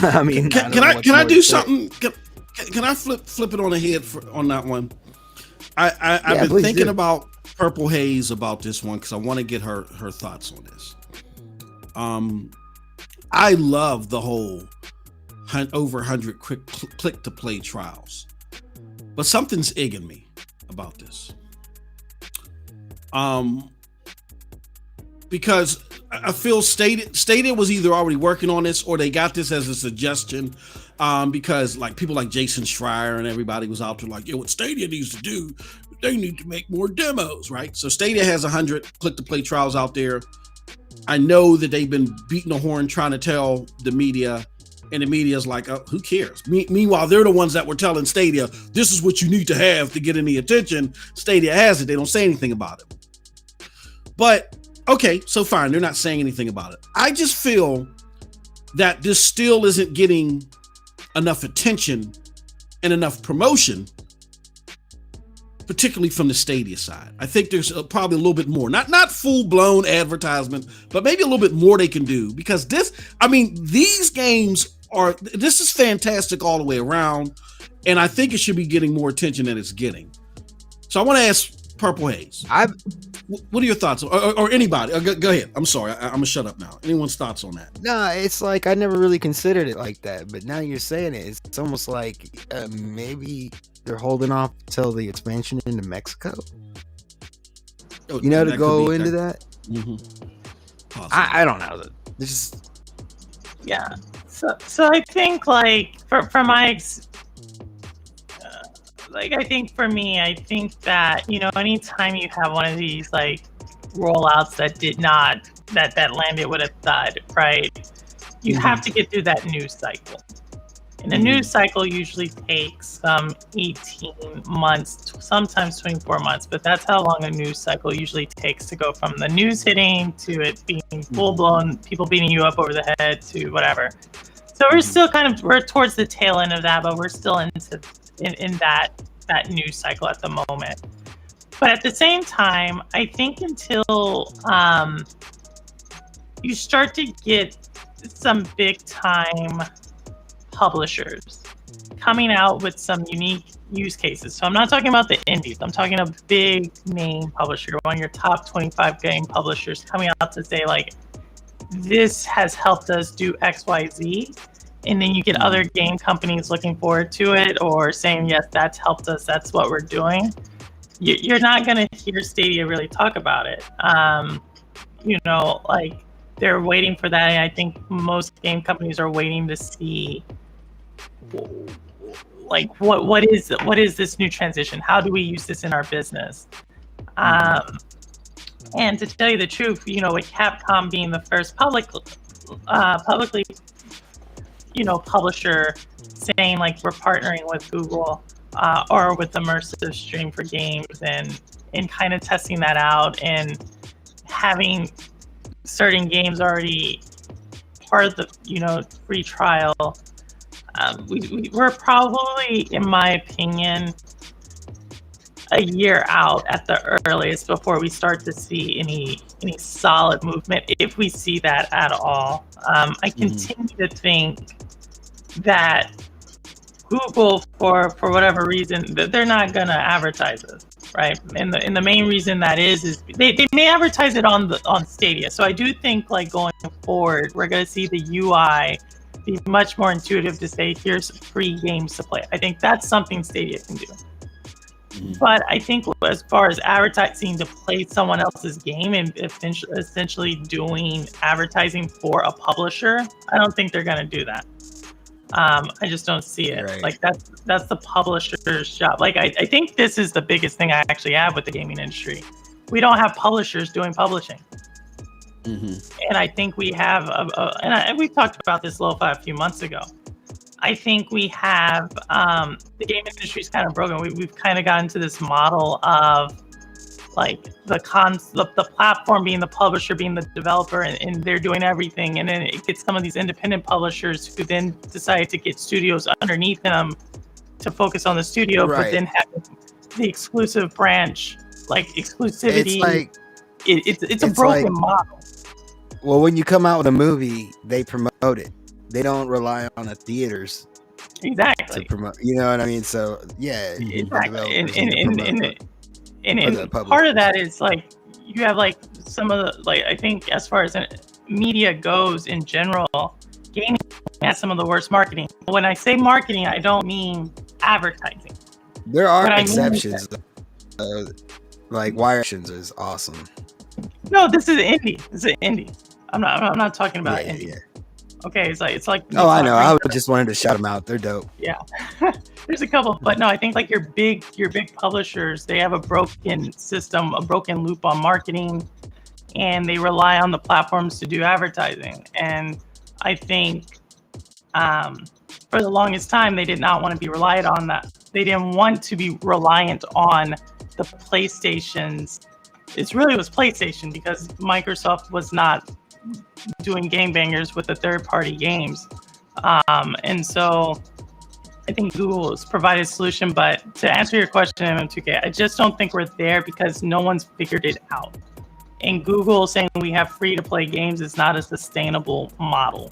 I mean, can I do something? Can I flip it on the head on that one? I've been thinking about PurpleHaze about this one because I want to get her thoughts on this. I love the whole over 100 click to play trials, but something's egging me about this. Because I feel Stadia was either already working on this or they got this as a suggestion. Because like people like Jason Schreier and everybody was out there like, what Stadia needs to do, they need to make more demos, right? So Stadia has 100 click to play trials out there. I know that they've been beating the horn trying to tell the media, and the media's like, oh, who cares? Meanwhile, they're the ones that were telling Stadia, this is what you need to have to get any attention. Stadia has it. They don't say anything about it. But okay, so fine. They're not saying anything about it. I just feel that this still isn't getting enough attention and enough promotion, particularly from the Stadia side. I think there's probably a little bit more, not full-blown advertisement, but maybe a little bit more they can do, because these games this is fantastic all the way around, and I think it should be getting more attention than it's getting. So I want to ask PurpleHaze, what are your thoughts, or anybody? Go ahead. I'm sorry, I'm gonna shut up now. Anyone's thoughts on that? No, it's like I never really considered it like that, but now you're saying it. It's almost like maybe they're holding off till the expansion into Mexico. To go into that. Mm-hmm. I don't know. Yeah. So I think like for my I think for me, I think that, anytime you have one of these like rollouts that landed with a thud, right? You have to get through that news cycle. And the news cycle usually takes 18 months, sometimes 24 months, but that's how long a news cycle usually takes to go from the news hitting to it being full blown, people beating you up over the head to whatever. So we're still we're towards the tail end of that, but we're still in that news cycle at the moment. But at the same time, I think until you start to get some big time publishers coming out with some unique use cases. So I'm not talking about the indies. I'm talking a big name publisher, one of your top 25 game publishers coming out to say like, this has helped us do X, Y, Z. And then you get other game companies looking forward to it or saying, yes, that's helped us. That's what we're doing. You're not going to hear Stadia really talk about it. They're waiting for that. And I think most game companies are waiting to see like what is this new transition? How do we use this in our business? And to tell you the truth, with Capcom being the first publicly publisher saying like we're partnering with Google or with Immersive Stream for games and kind of testing that out and having certain games already part of the free trial. We're probably, in my opinion, a year out at the earliest before we start to see any solid movement, if we see that at all. I continue to think that Google, for whatever reason, that they're not going to advertise this, right? And the main reason that is they may advertise it on Stadia. So I do think like going forward, we're going to see the UI be much more intuitive to say, here's free games to play. I think that's something Stadia can do. But I think as far as advertising to play someone else's game and essentially doing advertising for a publisher, I don't think they're going to do that. I just don't see it. Right. Like that's the publisher's job. Like I think this is the biggest thing I actually have with the gaming industry. We don't have publishers doing publishing. And I think we have, and we talked about this LoFi a few months ago. I think we have, the game industry is kind of broken. We've kind of gotten to this model of like the platform being the publisher, being the developer, and they're doing everything, and then it gets some of these independent publishers who then decide to get studios underneath them to focus on the studio, but Right. then have the exclusive branch, like exclusivity. It's like it's a broken model. Well, when you come out with a movie, they promote it. They don't rely on the theaters Exactly. to promote. You know what I mean? So yeah, Exactly. And the part of that is like you have like some of the, like, I think as far as media goes in general, gaming has some of the worst marketing. When I say marketing, I don't mean advertising. There are What I mean exceptions. Like Wiretions is awesome. No, this is indie. This is indie. I'm not talking about indie. Yeah. Okay, it's like. Oh, I know. I just wanted to shout them out. They're dope. Yeah, there's a couple, but no, I think like your big publishers, they have a broken system, a broken loop on marketing, and they rely on the platforms to do advertising. And I think for the longest time, they did not want to be reliant on that. They didn't want to be reliant on the PlayStations. It really was PlayStation because Microsoft was not doing game bangers with the third-party games. And so I think Google has provided a solution, but to answer your question, MM2K, I just don't think we're there because no one's figured it out. And Google saying we have free-to-play games is not a sustainable model.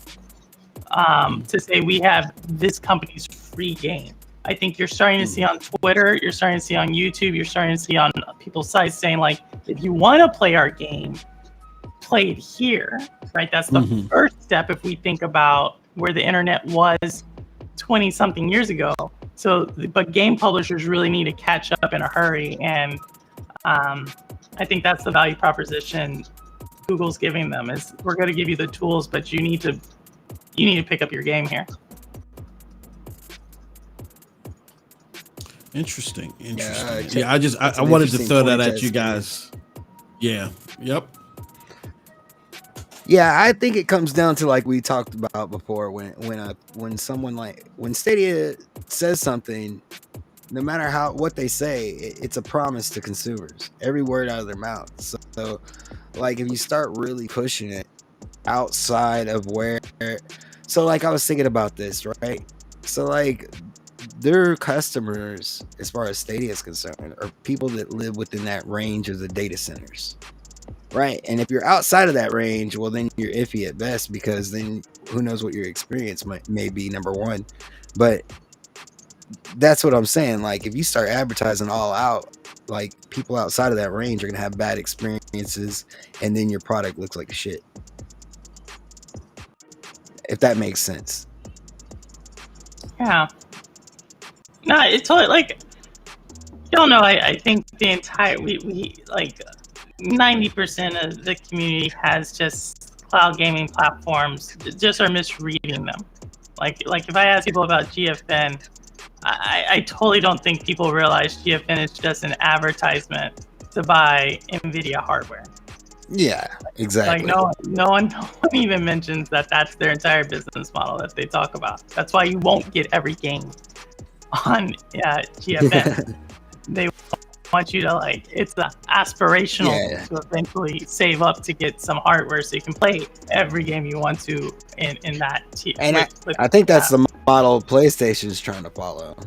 To say we have this company's free game. I think you're starting to see on Twitter, you're starting to see on YouTube, you're starting to see on people's sites saying like, if you want to play our game, play it here, right? That's the first step if we think about where the internet was 20 something years ago. So, but game publishers really need to catch up in a hurry. And I think that's the value proposition Google's giving them is we're going to give you the tools, but you need to pick up your game here. Interesting. Yeah, I wanted to throw that at you guys. Yeah. Yep. Yeah, I think it comes down to like we talked about before when someone when Stadia says something, no matter what they say, it's a promise to consumers. Every word out of their mouth. So like if you start really pushing it outside of where, so like I was thinking about this, right? So like their customers, as far as Stadia is concerned, are people that live within that range of the data centers. Right. And if you're outside of that range, well, then you're iffy at best because then who knows what your experience may be, number one. But that's what I'm saying. Like, if you start advertising all out, like people outside of that range are going to have bad experiences and then your product looks like shit. If that makes sense. Yeah. No, it's totally like, y'all know, I think the entire, we like, 90% of the community has just cloud gaming platforms just are misreading them. Like if I ask people about GFN, I totally don't think people realize GFN is just an advertisement to buy NVIDIA hardware. Yeah, exactly. Like no one even mentions that that's their entire business model that they talk about. That's why you won't get every game on GFN. They want you to like, it's the aspirational to eventually save up to get some hardware so you can play every game you want to in that and I think that's the model PlayStation's trying to follow.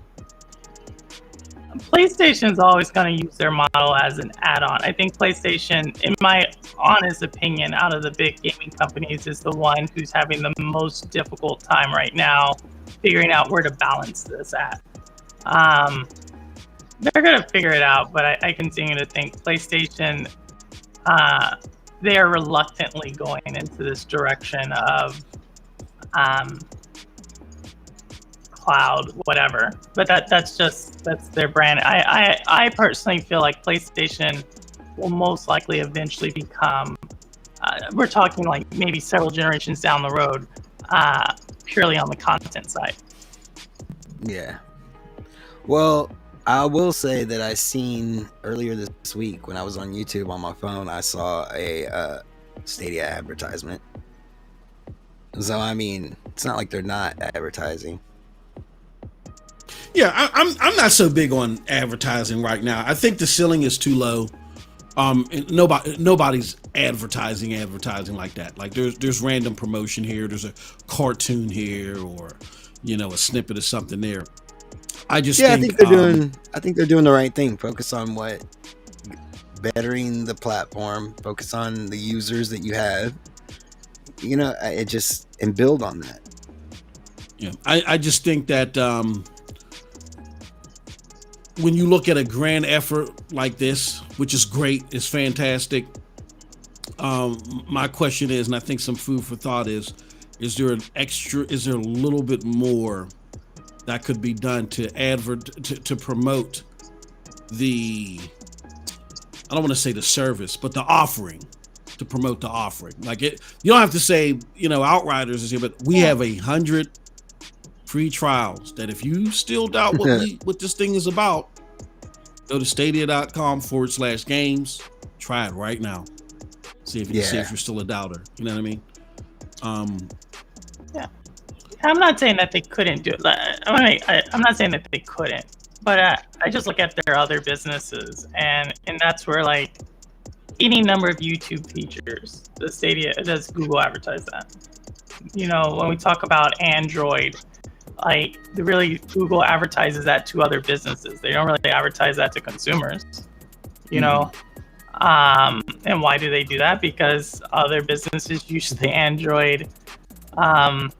PlayStation's always going to use their model as an add-on. I think PlayStation, in my honest opinion, out of the big gaming companies, is the one who's having the most difficult time right now figuring out where to balance this at. They're going to figure it out, but I continue to think PlayStation, they are reluctantly going into this direction of cloud, whatever. But that's their brand. I personally feel like PlayStation will most likely eventually become, we're talking like maybe several generations down the road, purely on the content side. Yeah. Well, I will say that I seen earlier this week when I was on YouTube on my phone, I saw a Stadia advertisement. So I mean, it's not like they're not advertising. Yeah, I'm not so big on advertising right now. I think the ceiling is too low. And nobody's advertising like that. Like there's random promotion here, there's a cartoon here, or a snippet of something there. I think they're doing the right thing. Focus on bettering the platform, focus on the users that you have, and build on that. Yeah, I just think that when you look at a grand effort like this, which is great, it's fantastic. My question is, and I think some food for thought is there a little bit more that could be done to promote the, I don't want to say the service, but the offering, to promote the offering. Like you don't have to say, Outriders is here, but we have 100 free trials that if you still doubt what this thing is about, go to stadia.com/games, try it right now. See if you're still a doubter. You know what I mean? Yeah. I'm not saying that they couldn't do it. I'm not saying that they couldn't, but I just look at their other businesses, and that's where like any number of YouTube features, the Stadia, does Google advertise that? When we talk about Android, like Google advertises that to other businesses. They don't really advertise that to consumers, and why do they do that? Because other businesses use the Android, not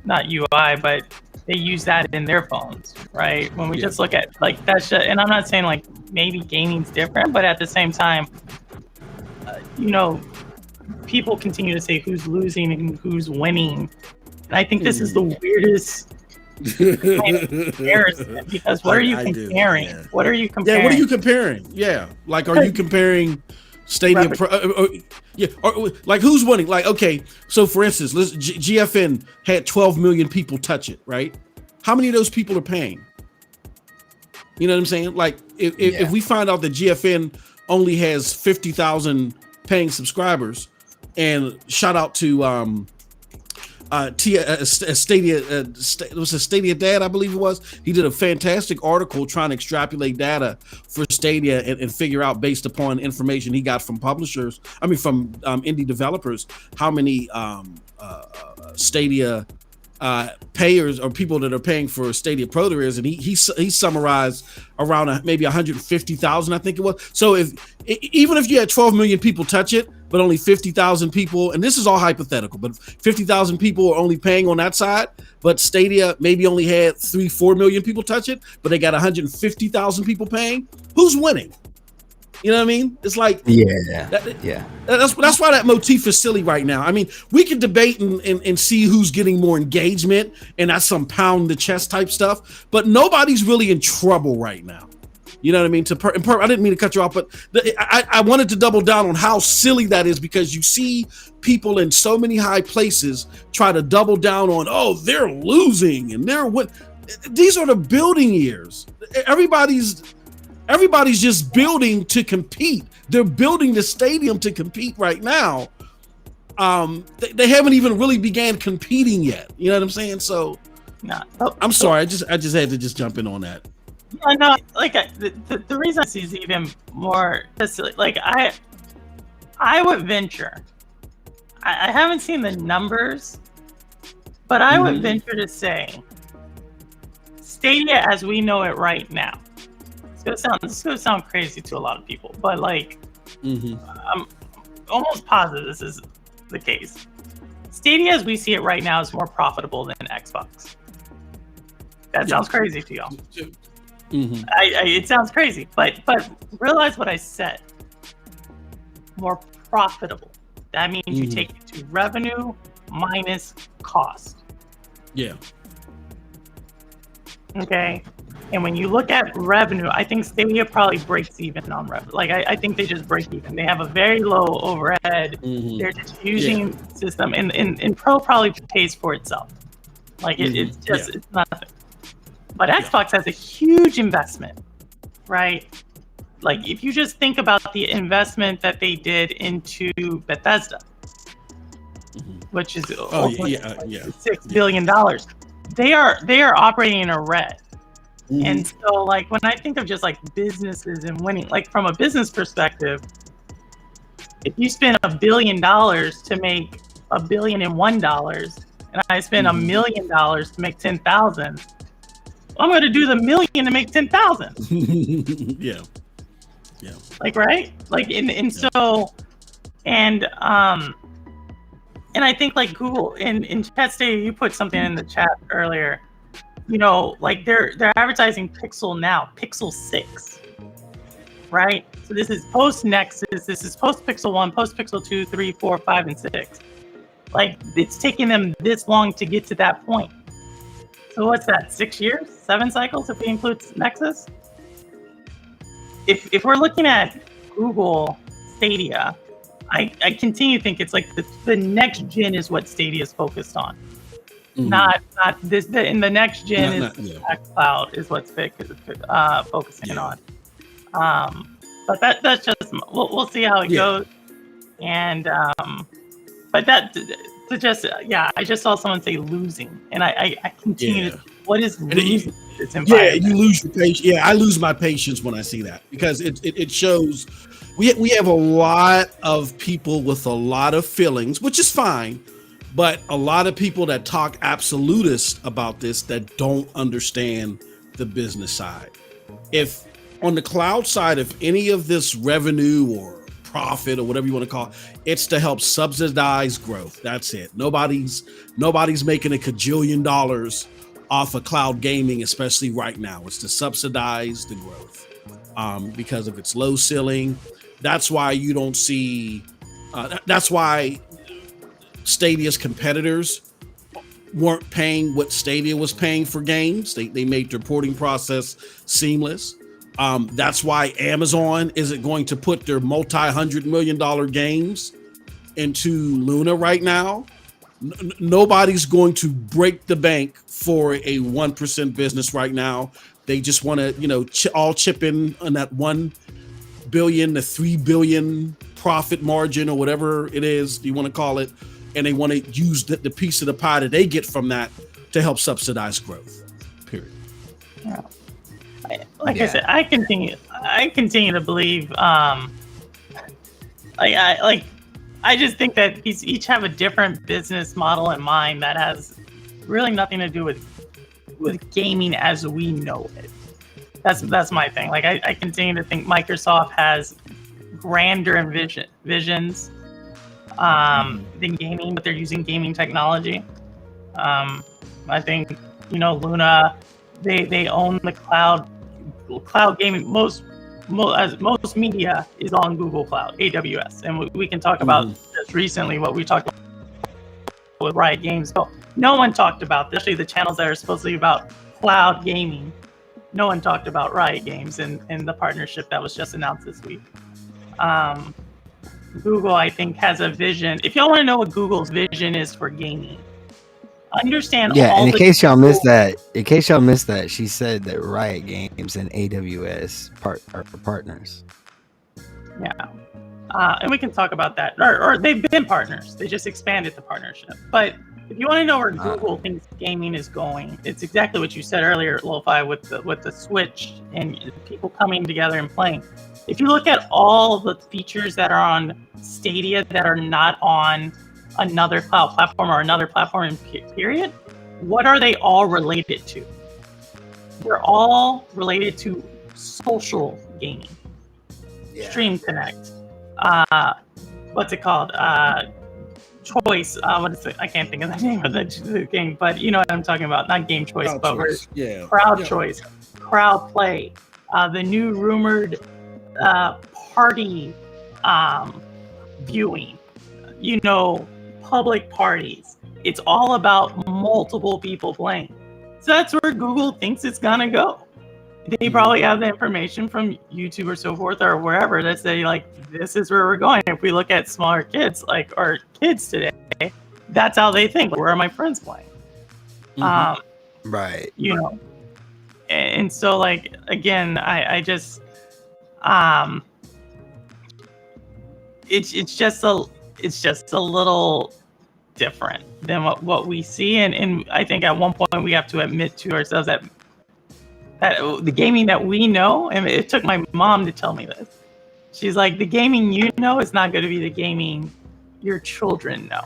UI, but they use that in their phones, right? When we just look at like that's just, and I'm not saying like maybe gaming's different, but at the same time, people continue to say who's losing and who's winning, and I think this is the weirdest kind of comparison, because what are you comparing? What are you comparing? Yeah, what are you comparing? Yeah, like are you comparing Stadia or like who's winning? Like, okay, so for instance, GFN had 12 million people touch it, right? How many of those people are paying? You know what I'm saying? Like if we find out that GFN only has 50,000 paying subscribers, and shout out to Stadia, it was a Stadia Dad, I believe it was. He did a fantastic article trying to extrapolate data for Stadia and figure out, based upon information he got from publishers, from indie developers, how many Stadia payers or people that are paying for Stadia Pro there is, and he summarized around maybe 150,000, I think it was. So even if you had 12 million people touch it, but only 50,000 people, and this is all hypothetical, but 50,000 people are only paying on that side, but Stadia maybe only had 3-4 million people touch it, but they got 150,000 people paying. Who's winning? You know what I mean? It's like, that's why that motif is silly right now. I mean, we can debate and see who's getting more engagement, and that's some pound the chest type stuff, but nobody's really in trouble right now. You know what I mean? I didn't mean to cut you off, but I wanted to double down on how silly that is, because you see people in so many high places try to double down on, oh, they're losing and they're what. These are the building years. Everybody's just building to compete. They're building the stadium to compete right now. They haven't even really began competing yet. You know what I'm saying? So, I'm sorry. I just had to just jump in on that. I know, like the reason this is even more like I would venture. I haven't seen the numbers, but I would venture to say Stadia as we know it right now. It's gonna sound crazy to a lot of people, but like I'm almost positive this is the case. Stadia as we see it right now is more profitable than Xbox. That sounds crazy to y'all. It sounds crazy, but realize what I said. More profitable. That means you take it to revenue minus cost. Yeah. Okay. And when you look at revenue, I think Stadia probably breaks even on revenue. Like I think they just break even. They have a very low overhead. They're just using the system, and Pro probably pays for itself. Like it's just it's nothing. But Xbox has a huge investment, right? Like if you just think about the investment that they did into Bethesda, which is $6 billion, they are operating in a red. And so, like, when I think of just like businesses and winning, like from a business perspective, if you spend $1 billion to make $1,000,001, and I spend $1 million to make 10,000, I'm going to do the million to make 10,000. Yeah. Like, right? Like, and so, and I think like Google in Chat State, you put something in the chat earlier. You know, like they're advertising Pixel now, Pixel 6, right? So this is post Nexus, this is post Pixel 1, post Pixel 2, 3, 4, 5, and 6. Like, it's taking them this long to get to that point. So what's that, 6 years, 7 cycles if we include Nexus? If we're looking at Google Stadia, I continue to think it's like the next gen is what Stadia is focused on. Not this. In the next gen cloud is what's focusing on. But that's just we'll see how it goes. And but that suggests I just saw someone say losing, and I continue to. What is losing? You lose your patience. Yeah, I lose my patience when I see that, because it shows we have a lot of people with a lot of feelings, which is fine. But a lot of people that talk absolutist about this that don't understand the business side. If on the cloud side, if any of this revenue or profit or whatever you want to call it, it's to help subsidize growth. That's it. Nobody's making $1 kajillion off of cloud gaming, especially right now. It's to subsidize the growth because of its low ceiling. That's why you don't see. That's why Stadia's competitors weren't paying what Stadia was paying for games. They made the reporting process seamless. That's why Amazon isn't going to put their multi-$100 million games into Luna right now. Nobody's going to break the bank for a 1% business right now. They just want to, all chip in on that $1 billion to $3 billion profit margin or whatever it is you want to call it. And they want to use the piece of the pie that they get from that to help subsidize growth. Period. Yeah. I said, I continue to believe. I just think that these each have a different business model in mind that has really nothing to do with gaming as we know it. That's my thing. Like, I continue to think Microsoft has grander visions than gaming, but they're using gaming technology. I think Luna, they own the cloud gaming. Most media is on Google Cloud, AWS, and we can talk about just recently what we talked about with Riot Games. No one talked about this. Actually, the channels that are supposedly about cloud gaming, no one talked about Riot Games and the partnership that was just announced this week. Google, I think, has a vision. If y'all want to know what Google's vision is for gaming, understand. Yeah, and in case y'all missed that, she said that Riot Games and AWS are partners. Yeah, and we can talk about that. Or they've been partners. They just expanded the partnership. But if you want to know where Google thinks gaming is going, it's exactly what you said earlier, LoFi, with the Switch and people coming together and playing. If you look at all the features that are on Stadia that are not on another cloud platform or another platform in period, what are they all related to? They're all related to social gaming. Yeah. Stream Connect. What's it called? Choice. What is it? I can't think of the name of the game, but you know what I'm talking about. Not Game Choice, Crowd Choice. Crowd Choice. Crowd Play. The new rumored party viewing. Public parties. It's all about multiple people playing. So that's where Google thinks it's gonna go. They probably have the information from YouTube or so forth or wherever that say, like, this is where we're going. If we look at smaller kids, like our kids today, that's how they think. Like, where are my friends playing? Right. And so, like, again, I just it's just a little different than what we see, and I think at one point we have to admit to ourselves that that the gaming that we know, and it took my mom to tell me this. She's like, the gaming you know is not going to be the gaming your children know.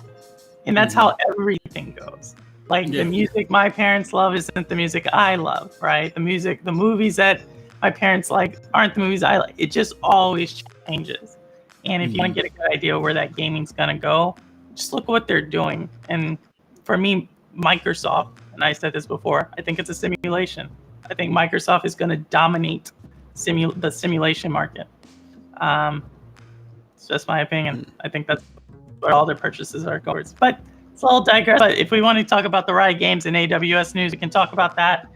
And that's how everything goes. Like the music my parents love isn't the music I love, right? The movies that my parents like aren't the movies I like. It just always changes. And if you want to get a good idea where that gaming's going to go, just look at what they're doing. And for me, Microsoft, and I said this before, I think it's a simulation. I think Microsoft is going to dominate the simulation market. It's just my opinion. I think that's where all their purchases are going. But it's all digress. But if we want to talk about the Riot Games and AWS news, we can talk about that.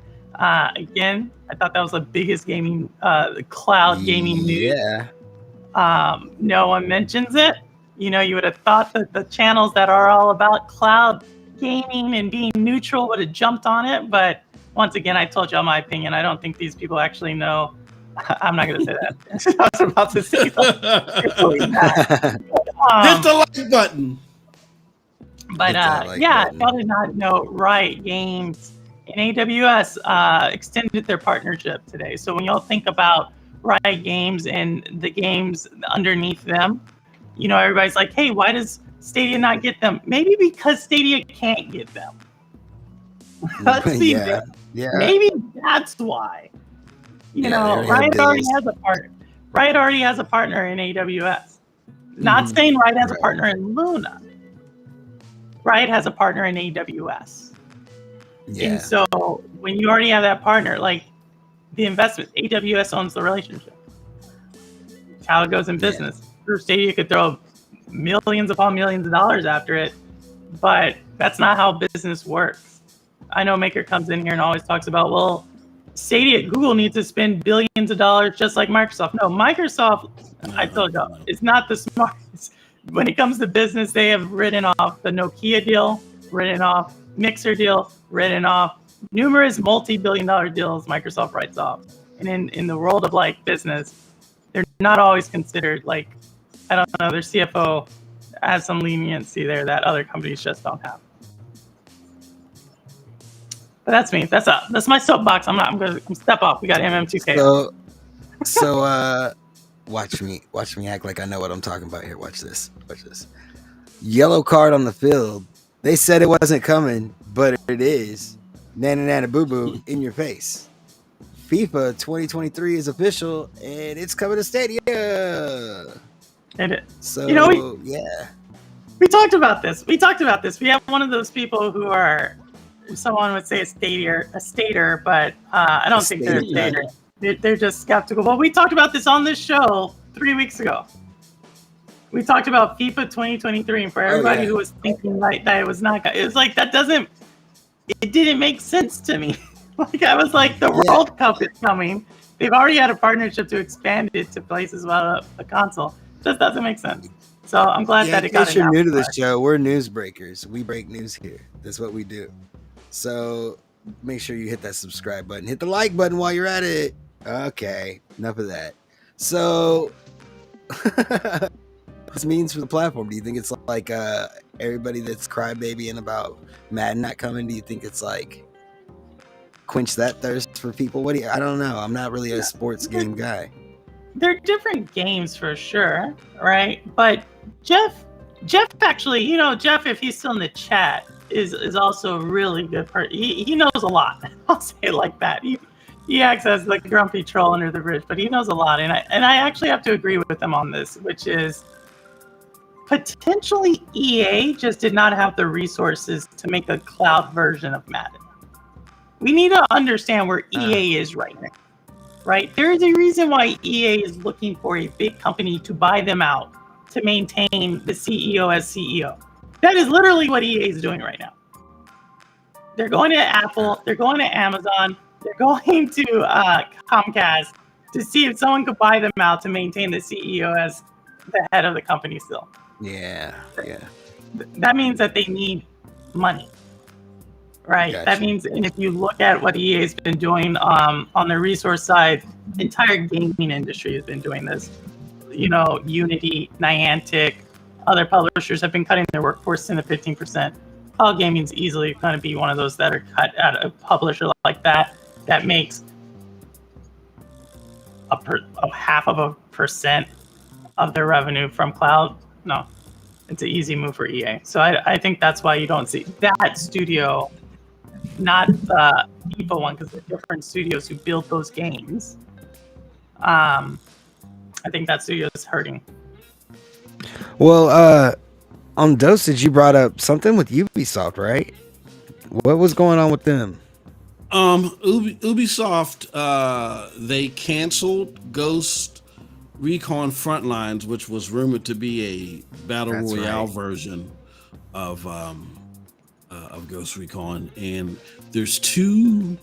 Again, I thought that was the biggest gaming, cloud gaming news. Yeah. No one mentions it. You know, you would have thought that the channels that are all about cloud gaming and being neutral would have jumped on it. But once again, I told y'all my opinion. I don't think these people actually know. I'm not going to say that. I was about to say something. Hit the like button. But y'all did not know Riot Games and AWS extended their partnership today. So when y'all think about Riot Games and the games underneath them, you know, everybody's like, hey, why does Stadia not get them? Maybe because Stadia can't get them. Let's be fair. Yeah. Maybe that's why. You know, Riot already has a partner. Riot already has a partner in AWS. Not saying Riot has a partner in Luna. Riot has a partner in AWS. Yeah. And so when you already have that partner, like the investment, AWS owns the relationship. It's how it goes in business. Through Stadia could throw millions upon millions of dollars after it, but that's not how business works. I know Maker comes in here and always talks about, well, Stadia, Google needs to spend billions of dollars just like Microsoft. No, Microsoft, I told you, is not the smartest. When it comes to business, they have written off the Nokia deal, written off Mixer deal, written off numerous multi-billion-dollar deals Microsoft writes off. And in the world of like business, they're not always considered like, I don't know, their CFO has some leniency there that other companies just don't have. But that's me. That's my soapbox. I'm gonna step off. We got MM2K. So watch me act like I know what I'm talking about here. Watch this. Yellow card on the field. They said it wasn't coming, but it is. Nana nana boo boo in your face. FIFA 2023 is official and it's coming to Stadia. It is. So you know, we talked about this. We have one of those people who are, someone would say a stater, but I don't think they're a stater. They're just skeptical. Well, we talked about this on this show 3 weeks ago. We talked about FIFA 2023, and for everybody who was thinking like that, it was like it didn't make sense to me. Like I was like, the World Cup is coming. They've already had a partnership to expand it to places without a console. Just doesn't make sense. So I'm glad that it got announced. In case you're new to the show, we're news breakers. We break news here. That's what we do. So make sure you hit that subscribe button. Hit the like button while you're at it. Okay, enough of that. So this means for the platform. Do you think it's like everybody that's crybabying about Madden not coming? Do you think it's like quench that thirst for people? I don't know. I'm not really a sports game guy. They're different games for sure, right? But Jeff actually, you know, Jeff, if he's still in the chat, is also a really good person. He knows a lot. I'll say it like that. He acts as the grumpy troll under the bridge, but he knows a lot. And I actually have to agree with him on this, which is potentially EA just did not have the resources to make a cloud version of Madden. We need to understand where EA is right now, right? There is a reason why EA is looking for a big company to buy them out to maintain the CEO as CEO. That is literally what EA is doing right now. They're going to Apple, they're going to Amazon, they're going to Comcast to see if someone could buy them out to maintain the CEO as the head of the company still. Yeah. That means that they need money, right? Gotcha. That means, and if you look at what EA has been doing on the resource side, the entire gaming industry has been doing this. You know, Unity, Niantic, other publishers have been cutting their workforce 10 to 15%. Cloud gaming's easily going to be one of those that are cut at a publisher like that makes half of a percent of their revenue from cloud, no, it's an easy move for EA. So I think that's why you don't see that studio, not the evil one, because they're different studios who build those games. I think that studio is hurting. Well, on Dosage, you brought up something with Ubisoft, right? What was going on with them? Ubisoft, they canceled Ghost Recon Frontlines, which was rumored to be a battle royale version of Ghost Recon, and there's two.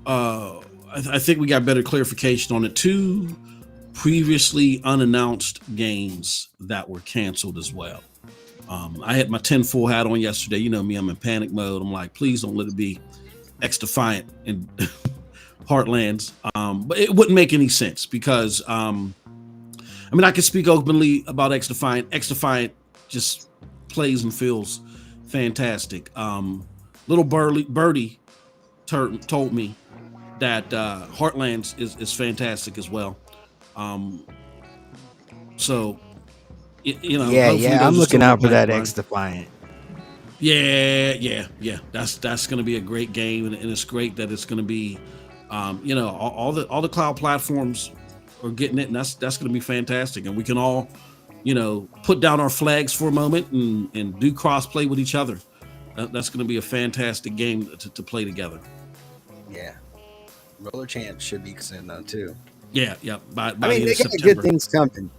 I think we got better clarification on it. Two previously unannounced games that were canceled as well. I had my tinfoil hat on yesterday. You know me, I'm in panic mode. I'm like, please don't let it be X-Defiant and Heartlands. But it wouldn't make any sense because, I can speak openly about X-Defiant. X-Defiant just plays and feels fantastic. Little Birdie told me that Heartlands is fantastic as well. So, I'm looking out for that X-Defiant. Yeah. That's going to be a great game, and it's great that it's going to be, all the cloud platforms are getting it, and that's going to be fantastic. And we can all, put down our flags for a moment and do cross-play with each other. That's going to be a fantastic game to play together. Yeah. Roller Champs should be soon though too. Yeah. By they got September. good things coming.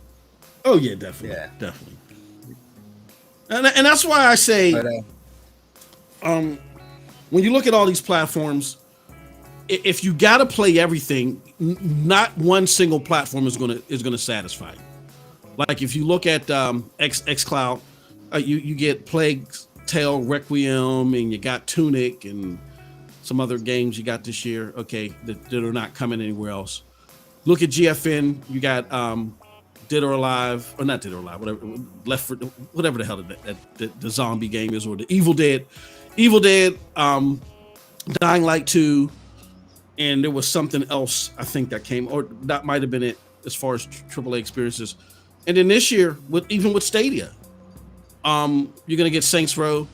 Oh yeah, definitely. And that's why I say, when you look at all these platforms, if you got to play everything, not one single platform is gonna satisfy you. Like if you look at xCloud, you get Plague Tale Requiem, and you got Tunic and some other games you got this year, that are not coming anywhere else. Look at GFN, you got Dead or Alive, or not Dead or Alive, whatever the hell the zombie game is, or the Evil Dead, Dying Light 2, and there was something else I think that came, or that might have been it as far as AAA experiences. And then this year, with Stadia, you're gonna get Saints Row.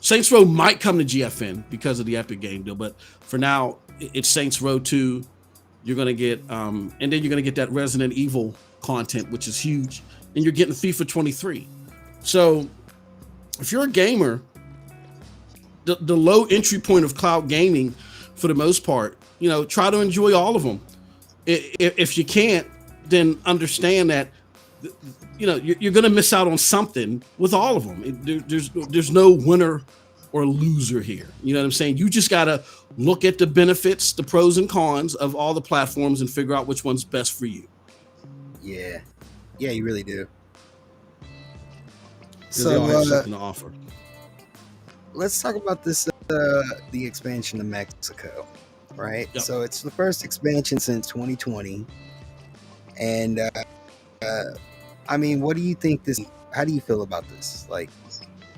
Saints Row might come to GFN because of the Epic game deal, but for now, it's Saints Row 2. You're gonna get, and then you're gonna get that Resident Evil content, which is huge, and you're getting FIFA 23. So, if you're a gamer, the low entry point of cloud gaming, for the most part, try to enjoy all of them. If you can't, then understand that, you're going to miss out on something with all of them. There's no winner or loser here. You know what I'm saying? You just got to look at the benefits, the pros and cons of all the platforms, and figure out which one's best for you. Yeah, you really do. So they all have something to offer. Let's talk about this, the expansion to Mexico, right? Yep. So it's the first expansion since 2020, and what do you think this? How do you feel about this? Like,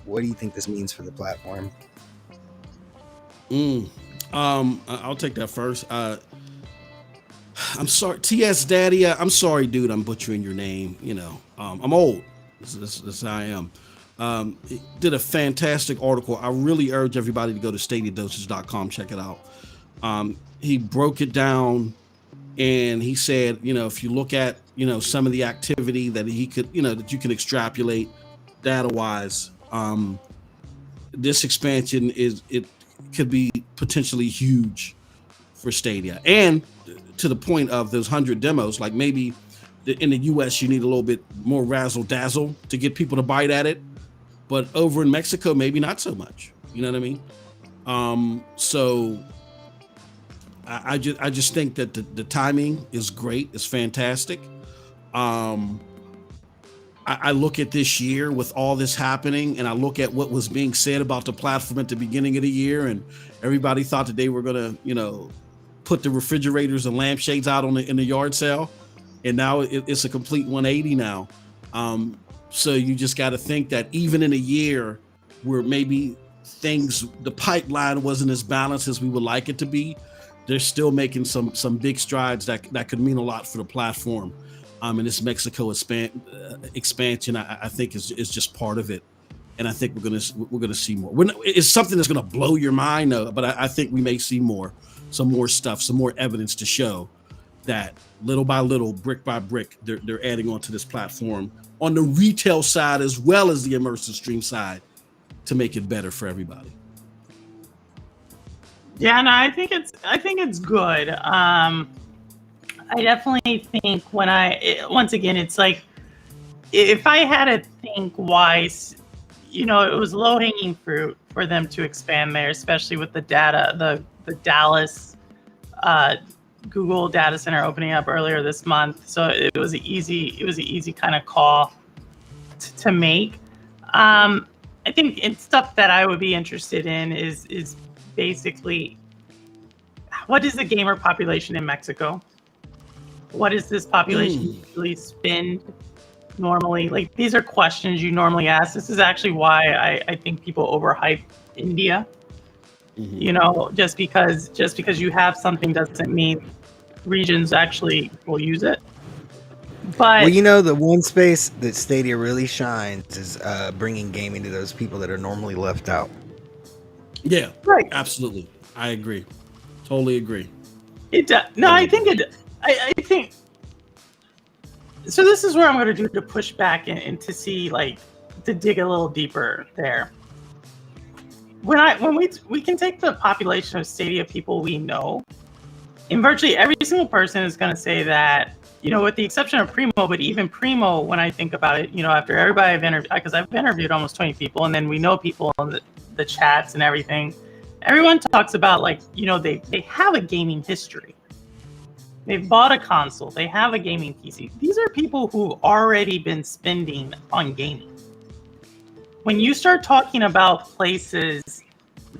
what do you think this means for the platform? I'll take that first. I'm sorry, TS Daddy. I'm sorry, dude. I'm butchering your name. I'm old. This is how I am. He did a fantastic article. I really urge everybody to go to stadiadosage.com, check it out. He broke it down, and he said, if you look at, some of the activity that he could, that you can extrapolate data-wise, this expansion it could be potentially huge for Stadia. And to the point of those 100 demos, like maybe in the US, you need a little bit more razzle dazzle to get people to bite at it. But over in Mexico, maybe not so much. You know what I mean? So I just think that the timing is great. It's fantastic. I look at this year with all this happening, and I look at what was being said about the platform at the beginning of the year, and everybody thought that they were gonna, put the refrigerators and lampshades out in the yard sale, and now it's a complete 180 now. So you just got to think that even in a year where maybe the pipeline wasn't as balanced as we would like it to be, they're still making some big strides that could mean a lot for the platform. And this Mexico expansion, I think is just part of it. And I think we're gonna see more. It's something that's gonna blow your mind, but I think we may see some more stuff, some more evidence to show that little by little, brick by brick, they're adding onto this platform on the retail side as well as the immersive stream side to make it better for everybody. Yeah, no, I think it's good. I definitely think once again, it's like if I had to think why, it was low hanging fruit for them to expand there, especially with the data, the Dallas Google data center opening up earlier this month. So it was an easy kind of call to make. I think it's stuff that I would be interested in is basically, what is the gamer population in Mexico? What does this population usually spend normally? Like, these are questions you normally ask. This is actually why I think people overhype India. Just because you have something doesn't mean regions actually will use it. But the one space that Stadia really shines is bringing gaming to those people that are normally left out. Yeah, right. Absolutely. I agree. Totally agree. It does. No, I think I think. So this is where I'm going to do to push back and to see, like, to dig a little deeper there. When we can take the population of Stadia people we know, and virtually every single person is going to say that, with the exception of Primo, but even Primo, when I think about it, after everybody I've interviewed, because I've interviewed almost 20 people, and then we know people on the chats and everything, everyone talks about, like, they have a gaming history. They've bought a console. They have a gaming PC. These are people who've already been spending on gaming. When you start talking about places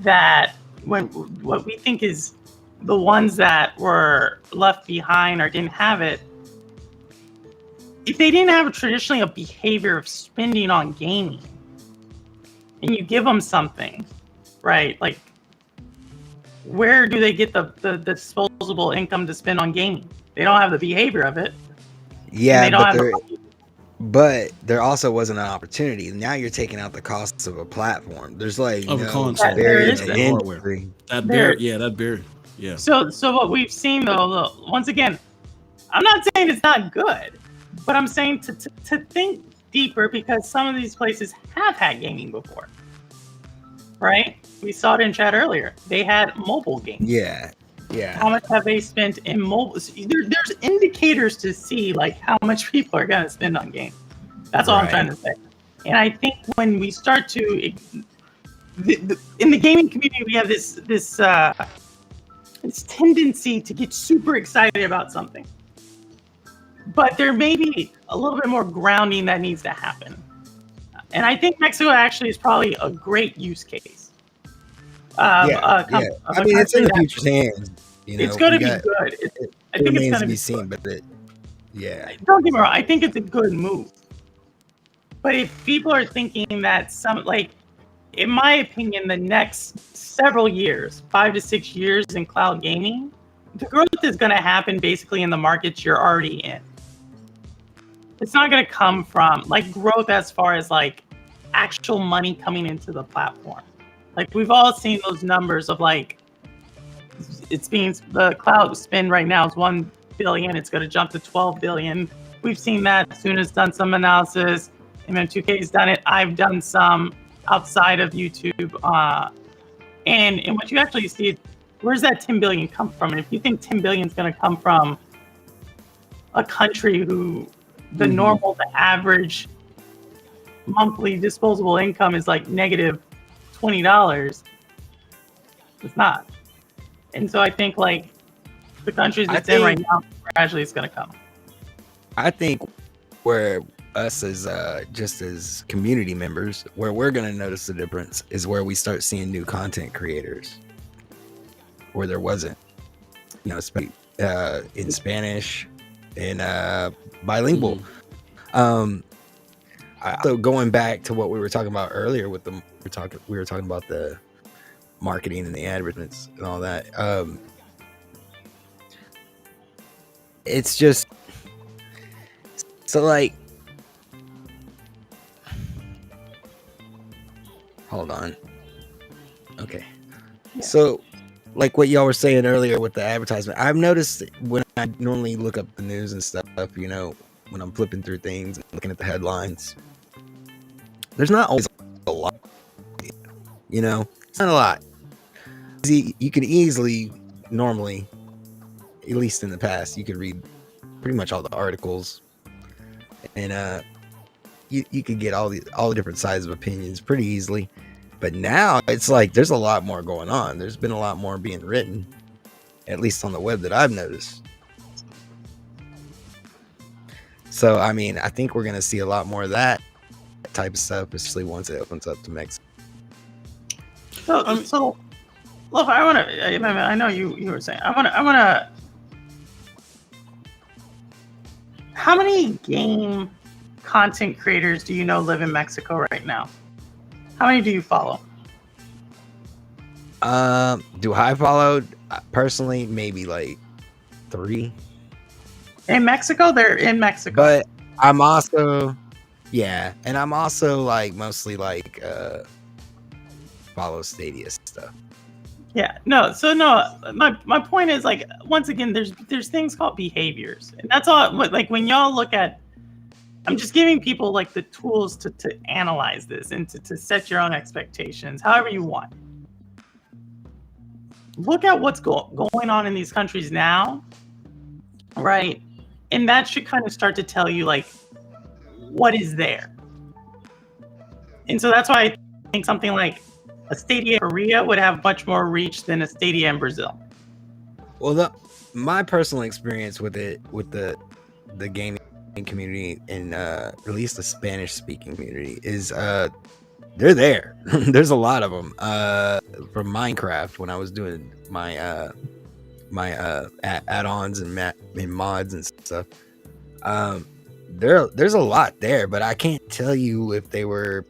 that, what we think is the ones that were left behind or didn't have it, if they didn't have traditionally a behavior of spending on gaming, and you give them something, right? Like, where do they get the disposable income to spend on gaming? They don't have the behavior of it. Yeah, but there also wasn't an opportunity. Now you're taking out the costs of a platform. There's like a console, barrier to hardware. That barrier. Yeah. So what we've seen though, once again, I'm not saying it's not good, but I'm saying to think deeper, because some of these places have had gaming before, right? We saw it in chat earlier. They had mobile games. Yeah. How much have they spent in mobile? There's indicators to see, like, how much people are going to spend on games. That's all I'm trying to say. And I think when we start to, in the gaming community, we have this tendency to get super excited about something. But there may be a little bit more grounding that needs to happen. And I think Mexico actually is probably a great use case. I mean, it's in the future's hands. It's going to be good. I think it's going to be seen, good. but don't get me wrong. I think it's a good move. But if people are thinking that in my opinion, the next several years, 5 to 6 years in cloud gaming, the growth is going to happen basically in the markets you're already in. It's not going to come from growth as far as actual money coming into the platform. We've all seen those numbers of the cloud spend right now is 1 billion. It's going to jump to 12 billion. We've seen that. Suna's done some analysis. MM2K has done it. I've done some outside of YouTube. And what you actually see, where's that 10 billion come from? And if you think 10 billion is going to come from a country who the average monthly disposable income is negative $20, it's not. And so I think the countries it's in right now, gradually it's going to come. I think where us as just as community members, where we're going to notice the difference is where we start seeing new content creators where there wasn't, in Spanish and bilingual. So going back to what we were talking about earlier with we were talking about the marketing and the advertisements and all that. it's just so like. Hold on. Okay. Yeah. So, like what y'all were saying earlier with the advertisement, I've noticed when I normally look up the news and stuff, you know, when I'm flipping through things and looking at the headlines, there's not always a lot, you know, it's not a lot. You can easily, normally, at least in the past, you could read pretty much all the articles, and you could get all the different sides of opinions pretty easily. But now it's like there's a lot more going on. There's been a lot more being written, at least on the web that I've noticed. So, I mean, I think we're going to see a lot more of that type of stuff, especially once it opens up to Mexico. So look, I know you were saying, I want to, how many game content creators do you know live in Mexico right now? How many do you follow? Do I follow? Personally, maybe like 3. In Mexico? They're in Mexico. But I'm also, yeah, and I'm also like mostly like follow Stadia stuff. Yeah, no. So no, my point is, like, once again, there's things called behaviors, and that's all. Like, when y'all look at, I'm just giving people like the tools to analyze this and to set your own expectations, however you want. Look at what's going on in these countries now, right? And that should kind of start to tell you like what is there. And so that's why I think something like a Stadia in Korea would have much more reach than a Stadia in Brazil. Well, my personal experience with it, with the gaming community and at least the Spanish speaking community, is they're there. There's a lot of them. From Minecraft, when I was doing my add-ons and mods and stuff, there's a lot there, but I can't tell you if they were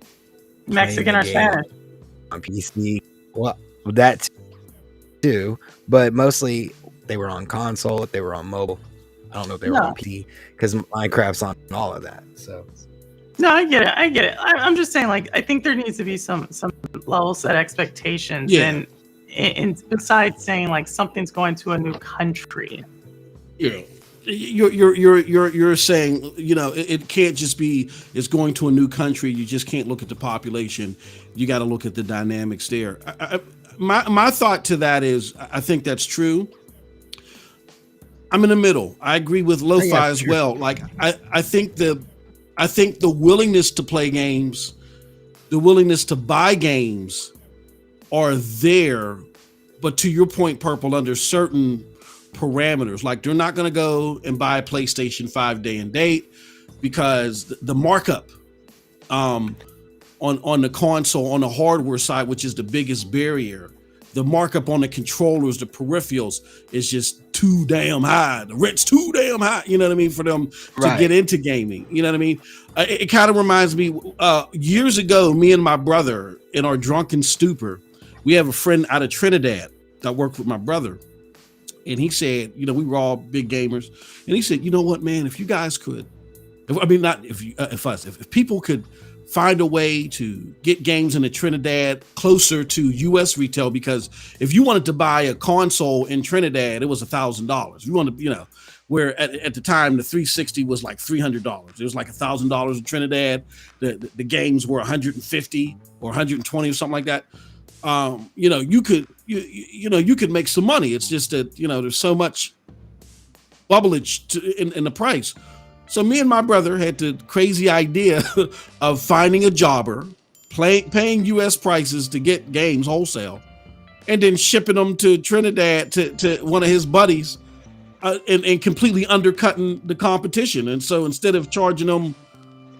Mexican or Spanish on PC. Well, that too, but mostly they were on console. They were on mobile. I don't know if they were on PC, because Minecraft's on all of that. So no, I get it. I'm just saying, like, I think there needs to be some level set expectations, and besides saying like something's going to a new country. Yeah, you're saying, you know, it can't just be it's going to a new country. You just can't look at the population. You got to look at the dynamics there. My thought to that is, I think that's true. I'm in the middle. I agree with LoFi as well. Like, I think the willingness to play games, the willingness to buy games are there, but to your point, Purple, under certain parameters. Like, they're not going to go and buy a PlayStation 5 day and date, because the markup on the console, on the hardware side, which is the biggest barrier, the markup on the controllers, the peripherals, is just too damn high. The rent's too damn high, you know what I mean, for them to get into gaming. You know what I mean? It kind of reminds me, years ago, me and my brother, in our drunken stupor, we have a friend out of Trinidad that worked with my brother. And he said, you know, we were all big gamers. And he said, you know what, man, if you guys could, if people could find a way to get games into Trinidad closer to U.S. retail, because if you wanted to buy a console in Trinidad, it was $1,000. You wanted, you know, where at the time the 360 was like $300. It was like $1,000 in Trinidad. The games were 150 or 120 or something like that. You know, you could make some money. It's just that, you know, there's so much bubbleage in the price. So me and my brother had the crazy idea of finding a jobber, paying U.S. prices to get games wholesale, and then shipping them to Trinidad to one of his buddies, and completely undercutting the competition. And so instead of charging them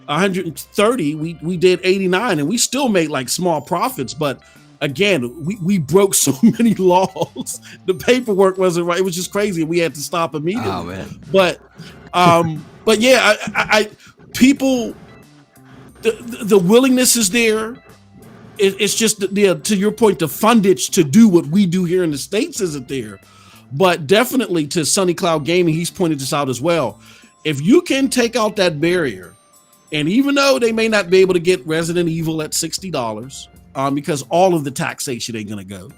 130, we did 89, and we still made like small profits. But again, we broke so many laws. The paperwork wasn't right. It was just crazy. We had to stop immediately. Oh, man. But yeah, I people, the willingness is there. It's just to your point, the fundage to do what we do here in the States isn't there. But definitely to Sunny Cloud Gaming, he's pointed this out as well. If you can take out that barrier, and even though they may not be able to get Resident Evil at $60, because all of the taxation ain't going to go,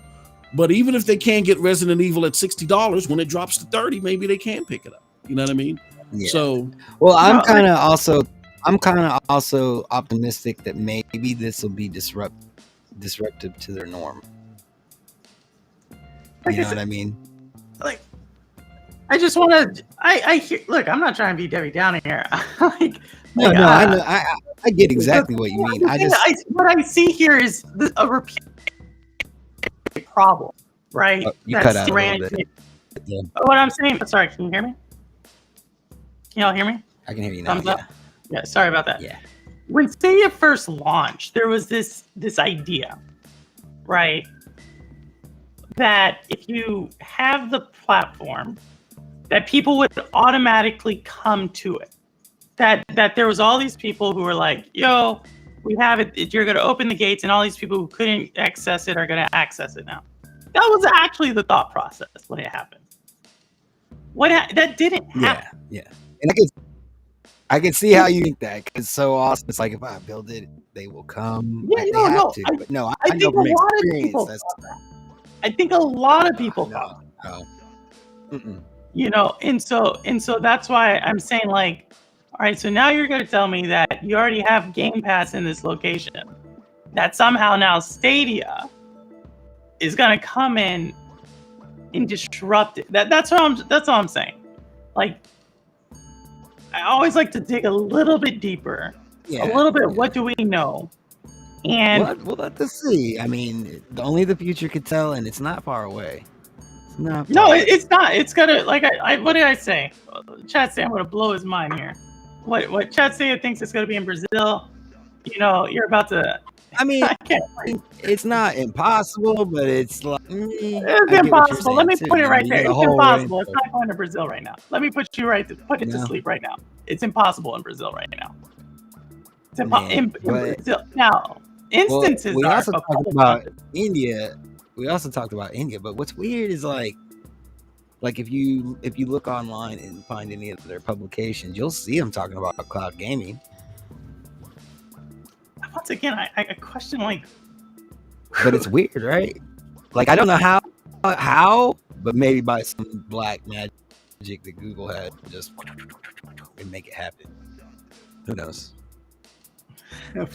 but even if they can get Resident Evil at $60, when it drops to 30, maybe they can pick it up. You know what I mean? Yeah. So, well, I'm kind of also optimistic that maybe this will be disruptive to their norm. You know what I mean? Like, I just want to. I hear. Look, I'm not trying to be Debbie Downer here. No, I know. I get exactly what you mean. What I see here is a repeat problem, right? Oh, you cut out a little bit. Yeah. What I'm saying. Sorry, can you hear me? Can y'all hear me? I can hear you now. Thumbs up? Yeah. Sorry about that. Yeah. When Stadia first launched, there was this idea, right? That if you have the platform, that people would automatically come to it. That there was all these people who were like, yo, we have it. You're going to open the gates, and all these people who couldn't access it are going to access it now. That was actually the thought process when it happened. That didn't happen. Yeah. And I can see how you think that, because it's so awesome. It's like, if I build it, they will come. Yeah, I know from experience. I think a lot of people thought that. You know, and so that's why I'm saying, like, all right, so now you're going to tell me that you already have Game Pass in this location, that somehow now Stadia is going to come in and disrupt it. That's all I'm saying. Like, I always like to dig a little bit deeper, a little bit. What do we know? And we'll have to see. I mean, only the future could tell, and it's not far away. It's not. It's not. It's gonna, like, what did I say? Chat say I'm gonna blow his mind here. What Chat say thinks it's gonna be in Brazil. You know, you're about to. I mean, it's not impossible, but it's like it's impossible. Let me put it right there. It's impossible. It's not going to Brazil right now. Let me put it to sleep right now. It's impossible in Brazil right now. It's impossible in Brazil now. Instances. We also talked about India. But what's weird is like if you look online and find any of their publications, you'll see them talking about cloud gaming. Once again, I question, like, but it's weird, right? Like, I don't know how, but maybe by some black magic that Google had, just and make it happen. Who knows? No,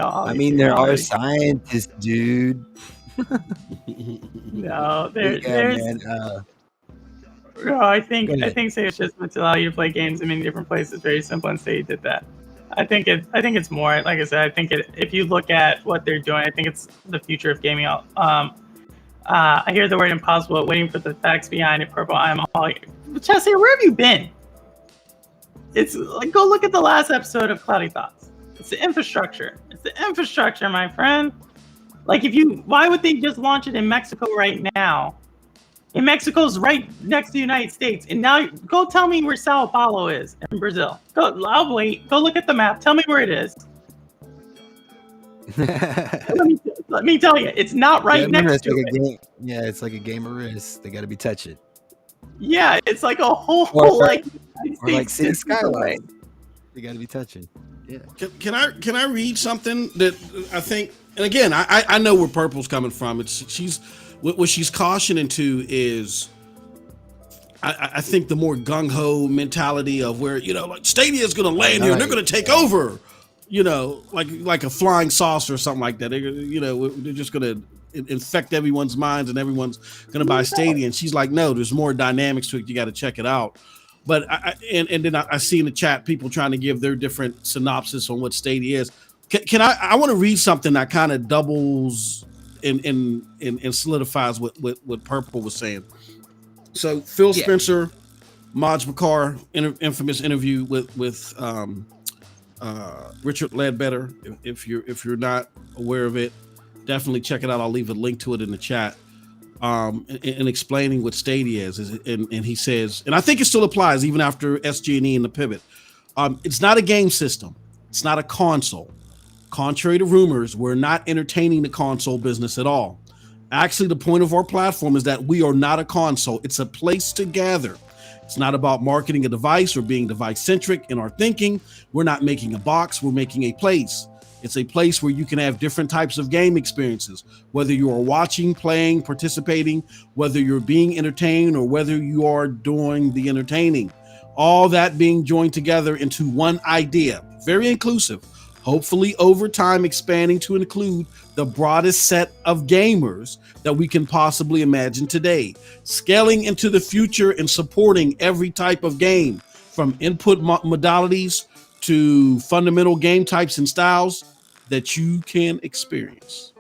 I mean, there are scientists, dude. No, there's. No, I think Sega just meant to allow you to play games in many different places. Very simple, and Sega did that. I think it's more, like I said. I think if you look at what they're doing, I think it's the future of gaming. I hear the word impossible, waiting for the facts behind it. Purple, I'm all. Chelsea, where have you been? It's like, go look at the last episode of Cloudy Thoughts. It's the infrastructure. It's the infrastructure, my friend. Like, why would they just launch it in Mexico right now? And Mexico's right next to the United States. And now, go tell me where Sao Paulo is in Brazil. I'll wait. Go look at the map. Tell me where it is. let me tell you, it's not right next to it. It's like a game of risk. They got to be touching. Yeah, it's like a whole or like City Skyline. They got to be touching. Yeah. Can I read something that I think? And again, I know where Purple's coming from. What she's cautioning to is, I think the more gung-ho mentality of where, like Stadia is going to land here and they're going to take over, like a flying saucer or something like that. They're just going to infect everyone's minds and everyone's going to buy Stadia. And she's like, no, there's more dynamics to it. You got to check it out. But then I see in the chat people trying to give their different synopsis on what Stadia is. Can I want to read something that kind of doubles and solidifies what Purple was saying. So Phil Spencer, Maj Bakar, infamous interview with Richard Ledbetter. If you're not aware of it, definitely check it out. I'll leave a link to it in the chat. In explaining what Stadia is, and he says, and I think it still applies even after SG&E and the pivot. It's not a game system. It's not a console. Contrary to rumors, we're not entertaining the console business at all. Actually, the point of our platform is that we are not a console. It's a place to gather. It's not about marketing a device or being device centric in our thinking. We're not making a box. We're making a place. It's a place where you can have different types of game experiences, whether you are watching, playing, participating, whether you're being entertained, or whether you are doing the entertaining. All that being joined together into one idea. Very inclusive. Hopefully, over time, expanding to include the broadest set of gamers that we can possibly imagine today. Scaling into the future and supporting every type of game, from input modalities to fundamental game types and styles that you can experience.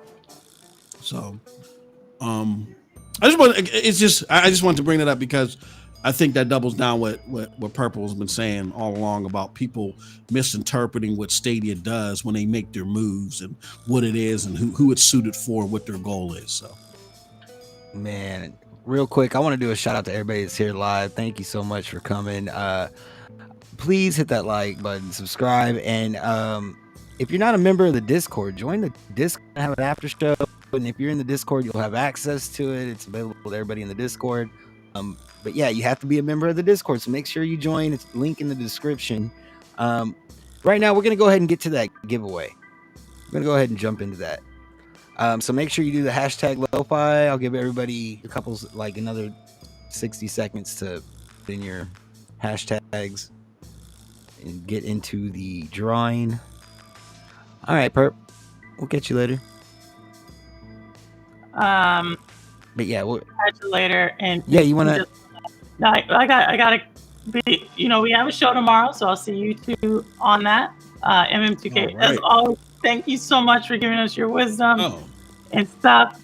So, I just wanted to bring that up because I think that doubles down what Purple has been saying all along about people misinterpreting what Stadia does when they make their moves and what it is and who it's suited for, what their goal is. So, man, real quick, I want to do a shout out to everybody that's here live. Thank you so much for coming. Please hit that like button, subscribe, and if you're not a member of the Discord, join the Discord and have an after show. And if you're in the Discord, you'll have access to it. It's available to everybody in the Discord. But yeah, you have to be a member of the Discord, so make sure you join. It's link in the description. Right now, we're going to go ahead and get to that giveaway. We're going to go ahead and jump into that. So make sure you do the hashtag LoFi. I'll give everybody another 60 seconds to put in your hashtags and get into the drawing. All right, Perp. We'll catch you later. But yeah, we'll catch you later. And yeah, you want to? No, I gotta be. We have a show tomorrow, so I'll see you two on that. MM2K. Right. As always, thank you so much for giving us your wisdom and stuff.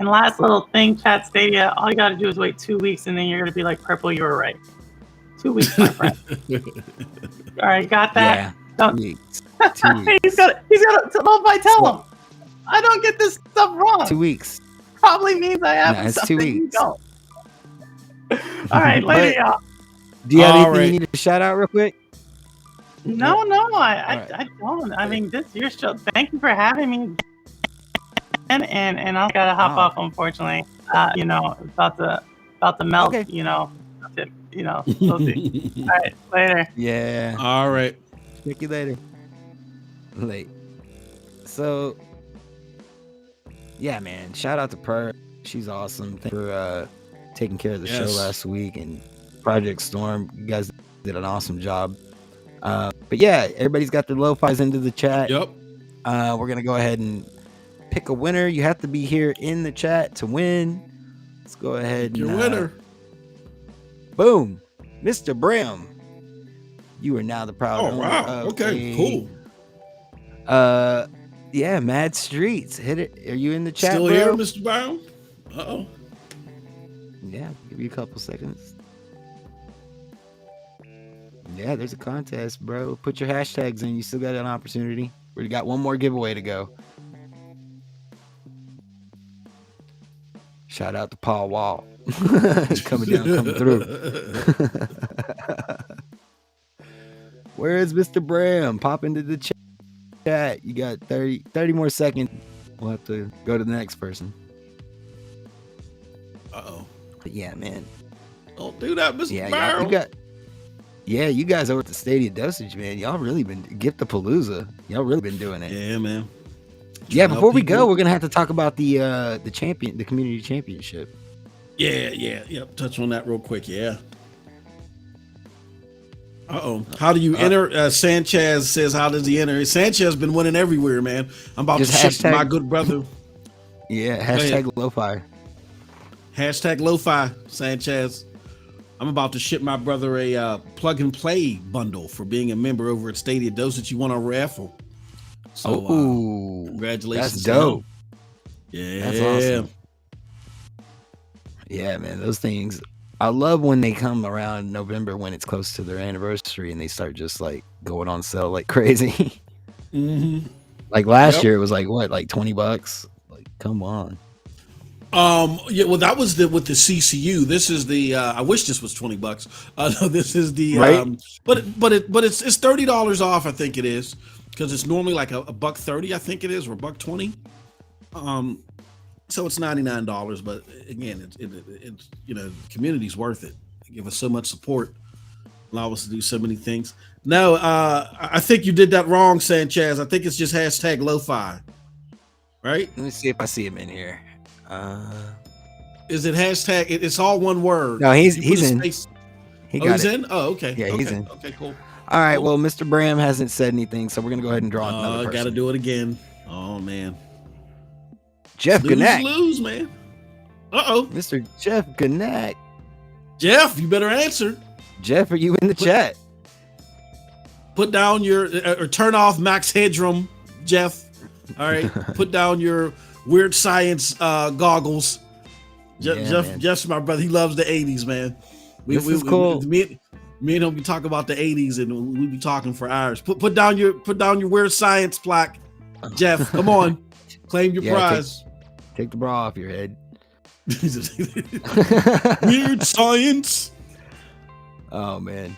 And last little thing, Chat Stadia. All you gotta do is wait 2 weeks, and then you're gonna be like, Purple, you were right. 2 weeks, my friend. All right, got that? Yeah. 2 weeks. 2 weeks. He's got to tell him. I don't get this stuff wrong. 2 weeks. Probably means I have it's 2 weeks. You don't. All right, later, y'all. Do you have anything you need to shout out real quick? No, I don't. I mean, this is your show. Thank you for having me. And I gotta hop off, unfortunately. About the melt. Okay. We'll see. All right, later. Yeah. All right. Check you later. Late. So, yeah, man. Shout out to Per. She's awesome. Thank you for taking care of the show last week, and Project Storm. You guys did an awesome job. But yeah, everybody's got their lo-fis into the chat. Yep. We're gonna go ahead and pick a winner. You have to be here in the chat to win. Let's go ahead. Your winner. Boom, Mr. Bram. You are now the proud owner. Wow. Okay. Cool. Yeah, Mad Streets. Hit it. Are you in the chat? Still bro? here, Mr. Brown? Uh-oh. Yeah, give you a couple seconds. Yeah, there's a contest, bro. Put your hashtags in. You still got an opportunity. We got one more giveaway to go. Shout out to Paul Wall. coming through. Where is Mr. Bram? Pop into the chat. You got 30 more seconds. We'll have to go to the next person. Uh-oh. But yeah, man. Don't do that, Mr. Barrel. You guys over at the Stadia Dosage, man. Y'all really been Gift-a-Palooza. Y'all really been doing it. Yeah, man. Yeah, before we go, we're gonna have to talk about the community championship. Yep. Touch on that real quick. Yeah. How do you enter? Sanchez says, how does he enter? Sanchez been winning everywhere, man. I'm about to ship my good brother. Yeah, hashtag LoFi. Hashtag LoFi, Sanchez. I'm about to ship my brother a plug and play bundle for being a member over at Stadia Dosage. You won a raffle. So, congratulations. That's dope. Yeah. That's awesome. Yeah, man. Those things. I love when they come around November when it's close to their anniversary and they start just like going on sale like crazy. Mm-hmm. Like last year, it was like what, like $20? Like, come on. Yeah, well, that was with the CCU. This is the. I wish this was $20. No, this is the. Right? But it's $30 off. I think it is because it's normally like a $1.30. I think it is, or $1.20. So it's $99, but again, it's the community's worth it. They give us so much support, allow us to do so many things. No, I think you did that wrong, Sanchez. I think it's just hashtag LoFi, right? Let me see if I see him in here. Is it hashtag? It's all one word. No, he's in. Space. He's in. Oh, okay. Yeah, he's in. Okay, cool. All right. Cool. Well, Mr. Bram hasn't said anything, so we're gonna go ahead and draw another person. Got to do it again. Oh man. Jeff Gannett. Lose, man. Uh-oh. Mr. Jeff Gannett. Jeff, you better answer. Jeff, are you in the chat? Put down your or turn off Max Headroom, Jeff. All right. Put down your weird science goggles. Jeff's my brother. He loves the 80s, man. This is cool. Me and him be talking about the 80s, and we be talking for hours. Put down your weird science plaque, Jeff. Come on, claim your prize. Take the bra off your head. Weird science. Oh man,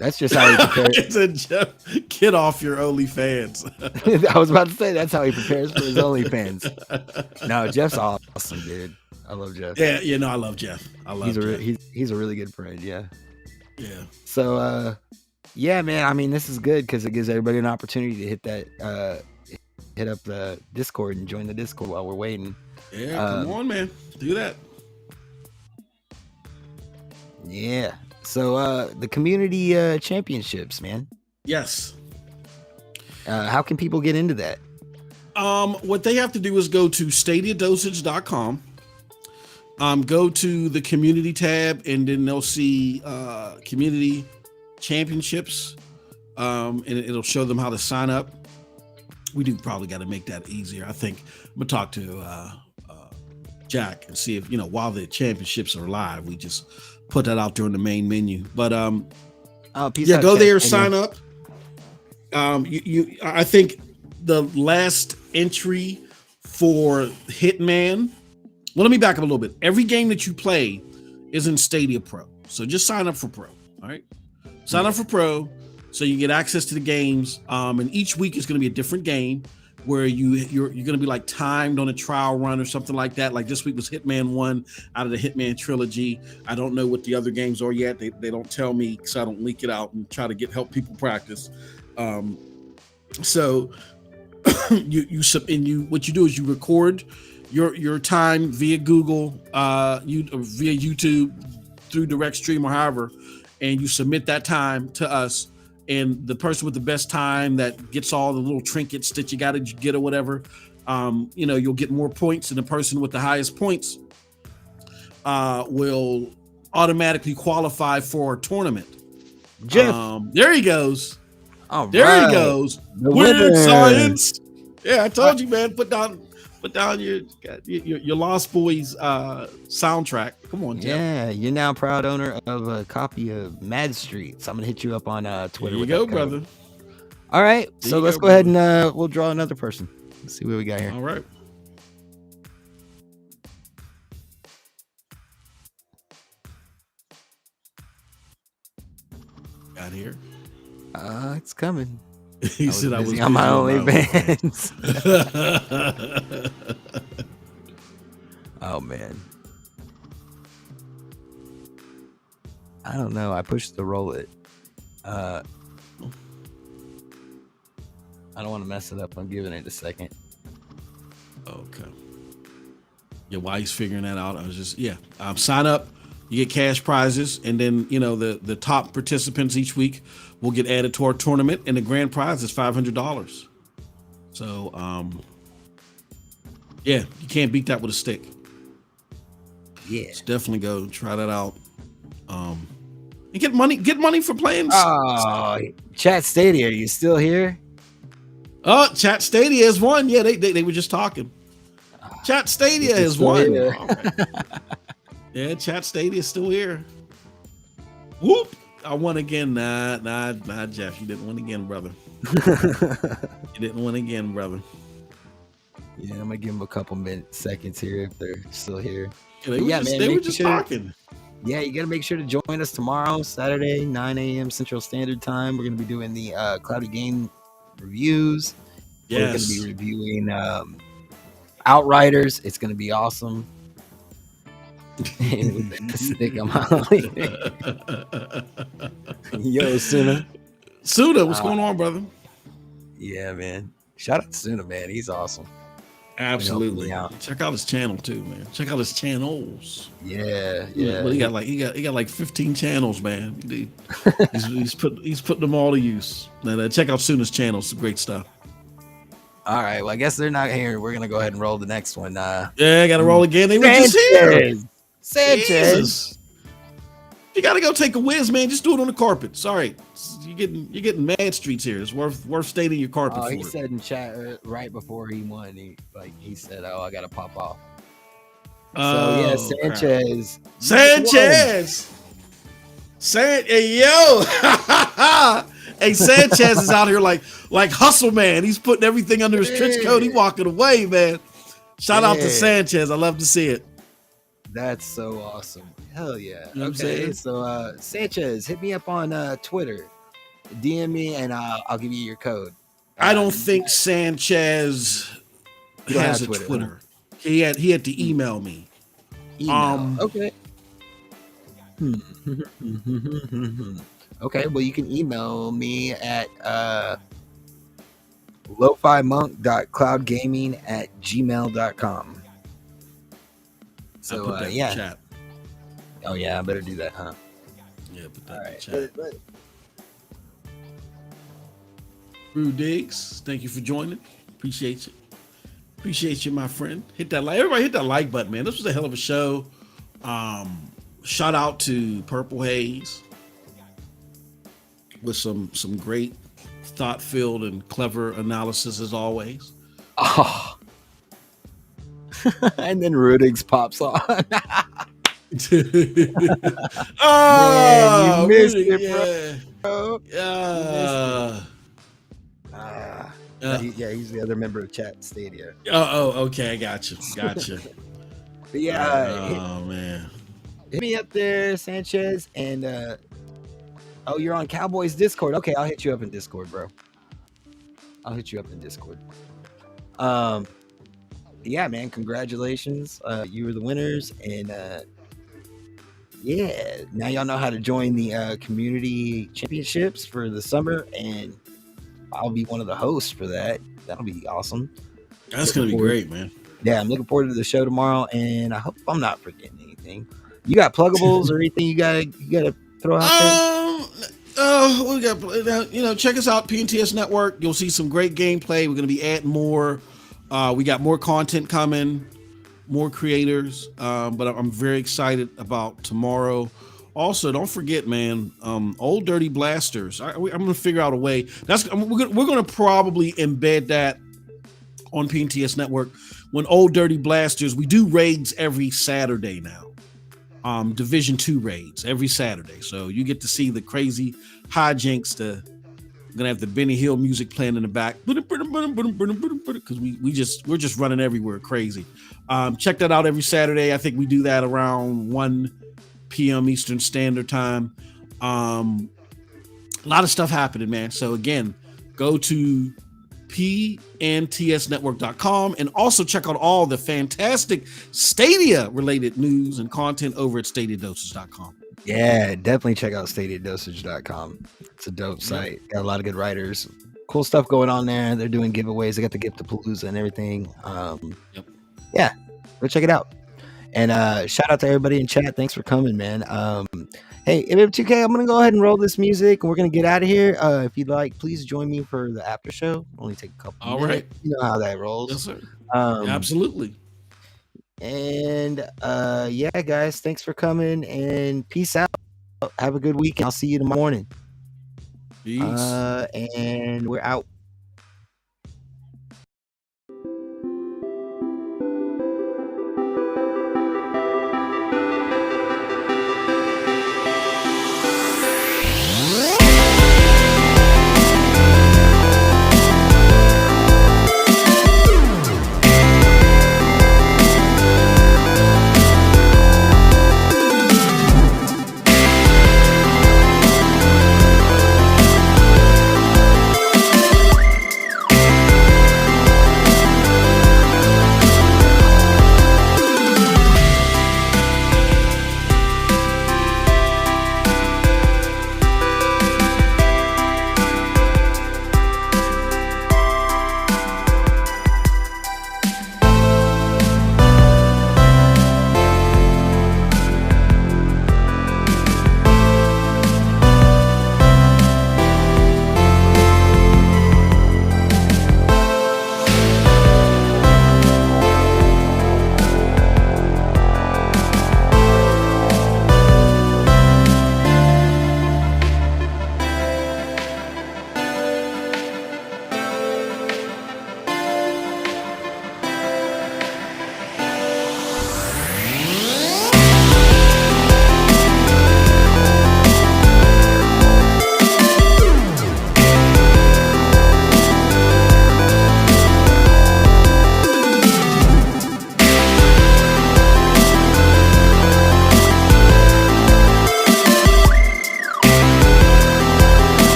that's just how he prepares. Jeff, get off your OnlyFans. I was about to say that's how he prepares for his OnlyFans. No, Jeff's awesome, dude. I love Jeff. Yeah, I love Jeff. He's a really good friend. Yeah. Yeah. So, yeah, man. I mean, this is good because it gives everybody an opportunity to hit up the Discord and join the Discord while we're waiting. Yeah, come on, man. Do that. Yeah. So, the community championships, man. Yes. How can people get into that? What they have to do is go to stadiadosage.com. Go to the community tab, and then they'll see community championships, and it'll show them how to sign up. We do probably got to make that easier. I think I'm gonna talk to Jack and see if while the championships are live, we just put that out there in the main menu. But go there, sign up. I think the last entry for Hitman. Well, let me back up a little bit. Every game that you play is in Stadia Pro. So just sign up for Pro. All right. Sign up for Pro so you get access to the games. And each week is going to be a different game where you're going to be like timed on a trial run or something like that. Like this week was Hitman 1 out of the Hitman trilogy. I don't know what the other games are yet. They don't tell me, so I don't leak it out and try to help people practice. So what you do is you record your time via Google, via YouTube, through direct stream or however, and you submit that time to us. And the person with the best time that gets all the little trinkets that you got to get or whatever, you'll get more points, and the person with the highest points will automatically qualify for a tournament. Jeff, there he goes. All there right. he goes. The Weird winner. science. Yeah, I told you, man. Put down your Lost Boys soundtrack. Come on, Jeff. Yeah, you're now proud owner of a copy of Mad Street. So I'm gonna hit you up on Twitter. There you go, brother. All right, so let's go ahead and we'll draw another person. Let's see what we got here. All right. Got here. It's coming. He said I was on my OnlyFans. Oh man, I don't know. I pushed the roll it. I don't want to mess it up. I'm giving it a second. Okay. Yeah, while he's figuring that out, I was just sign up. You get cash prizes, and then the top participants each week will get added to our tournament, and the grand prize is $500. So you can't beat that with a stick. Yeah, let's definitely go try that out. And get money for playing. Oh, Chat Stadia, are you still here? Oh, Chat Stadia is one. Yeah, they were just talking. Chat Stadia is one. Right. Yeah, Chat Stadia is still here. Whoop! I won again. Nah, Jeff, you didn't win again, brother. You didn't win again, brother. Yeah, I'm gonna give them a couple seconds here if they're still here. Yeah, they were just talking. Yeah, you gotta make sure to join us tomorrow, Saturday, 9 a.m. Central Standard Time. We're gonna be doing the Cloudy Game reviews. Yes. We're gonna be reviewing Outriders. It's gonna be awesome. And with that stick, I'm out. Yo, Suna. Suna, what's going on, brother? Yeah, man. Shout out to Suna, man. He's awesome. Absolutely. Check out his channel too, man. Check out his channels. Yeah. Well, he got like 15 channels, man. He's putting them all to use. And check out Suna's channel. It's great stuff. All right. Well, I guess they're not here. We're gonna go ahead and roll the next one. Yeah, I gotta roll again. They were just here. Sanchez. Jesus. You gotta go take a whiz, man. Just do it on the carpet. Sorry, you're getting mad streets here. It's worth staining your carpet. Oh, he said in chat right before he won. He said, "Oh, I gotta pop off." So yeah, Sanchez. Hey, yo. Hey, Sanchez is out here like hustle, man. He's putting everything under his trench coat. He walking away, man. Shout out to Sanchez. I love to see it. That's so awesome. Hell yeah. You know okay, so Sanchez, hit me up on Twitter. DM me and I'll give you your code. I don't think Sanchez has a Twitter. He had to email me. Okay. Okay, well, you can email me at lofimonk.cloudgaming@gmail.com. So yeah. Chat. Oh yeah, I better do that, huh? Yeah, put that in the chat. Brew Diggs, thank you for joining. Appreciate you. Appreciate you, my friend. Hit that like. Everybody hit that like button, man. This was a hell of a show. Shout out to PurpleHaze with some great thought-filled and clever analysis as always. Oh. And then Rudigs pops on. Oh, man, you missed it, bro. Yeah. He's the other member of Chat Stadia. Oh, okay, I got you. But yeah. Oh man. Hit me up there, Sanchez, and you're on Cowboys Discord. Okay, I'll hit you up in Discord, bro. Yeah, man, congratulations. You were the winners, and yeah, now y'all know how to join the community championships for the summer, and I'll be one of the hosts for that. That'll be awesome. That's gonna be great, man. Yeah, I'm looking forward to the show tomorrow, and I hope I'm not forgetting anything. You got pluggables or anything you gotta throw out there? We got, check us out, PNTS Network. You'll see some great gameplay. We're gonna be adding more. We got more content coming, more creators. But I'm very excited about tomorrow. Also, don't forget, man, Old Dirty Blasters. I'm gonna figure out a way. We're gonna probably embed that on PNTS Network. When Old Dirty Blasters, we do raids every Saturday now. Division 2 raids every Saturday. So you get to see the crazy hijinks. We're gonna have the Benny Hill music playing in the back because we're just running everywhere crazy. Check that out every Saturday. I think we do that around 1 p.m. Eastern Standard Time. A lot of stuff happening, man. So again, go to pntsnetwork.com and also check out all the fantastic Stadia related news and content over at stadiadosage.com. Yeah, definitely check out stadiadosage.com. It's a dope site. Got a lot of good writers. Cool stuff going on there. They're doing giveaways. They got the Gift-a-Palooza and everything. Yeah, go check it out. And shout out to everybody in chat. Thanks for coming, man. Hey, MM2K, I'm going to go ahead and roll this music, and we're going to get out of here. If you'd like, please join me for the after show. Only take a couple minutes. Right. You know how that rolls. Yes, sir. Absolutely. And yeah, guys, thanks for coming, and peace out. Have a good week, and I'll see you tomorrow morning. Peace. And we're out.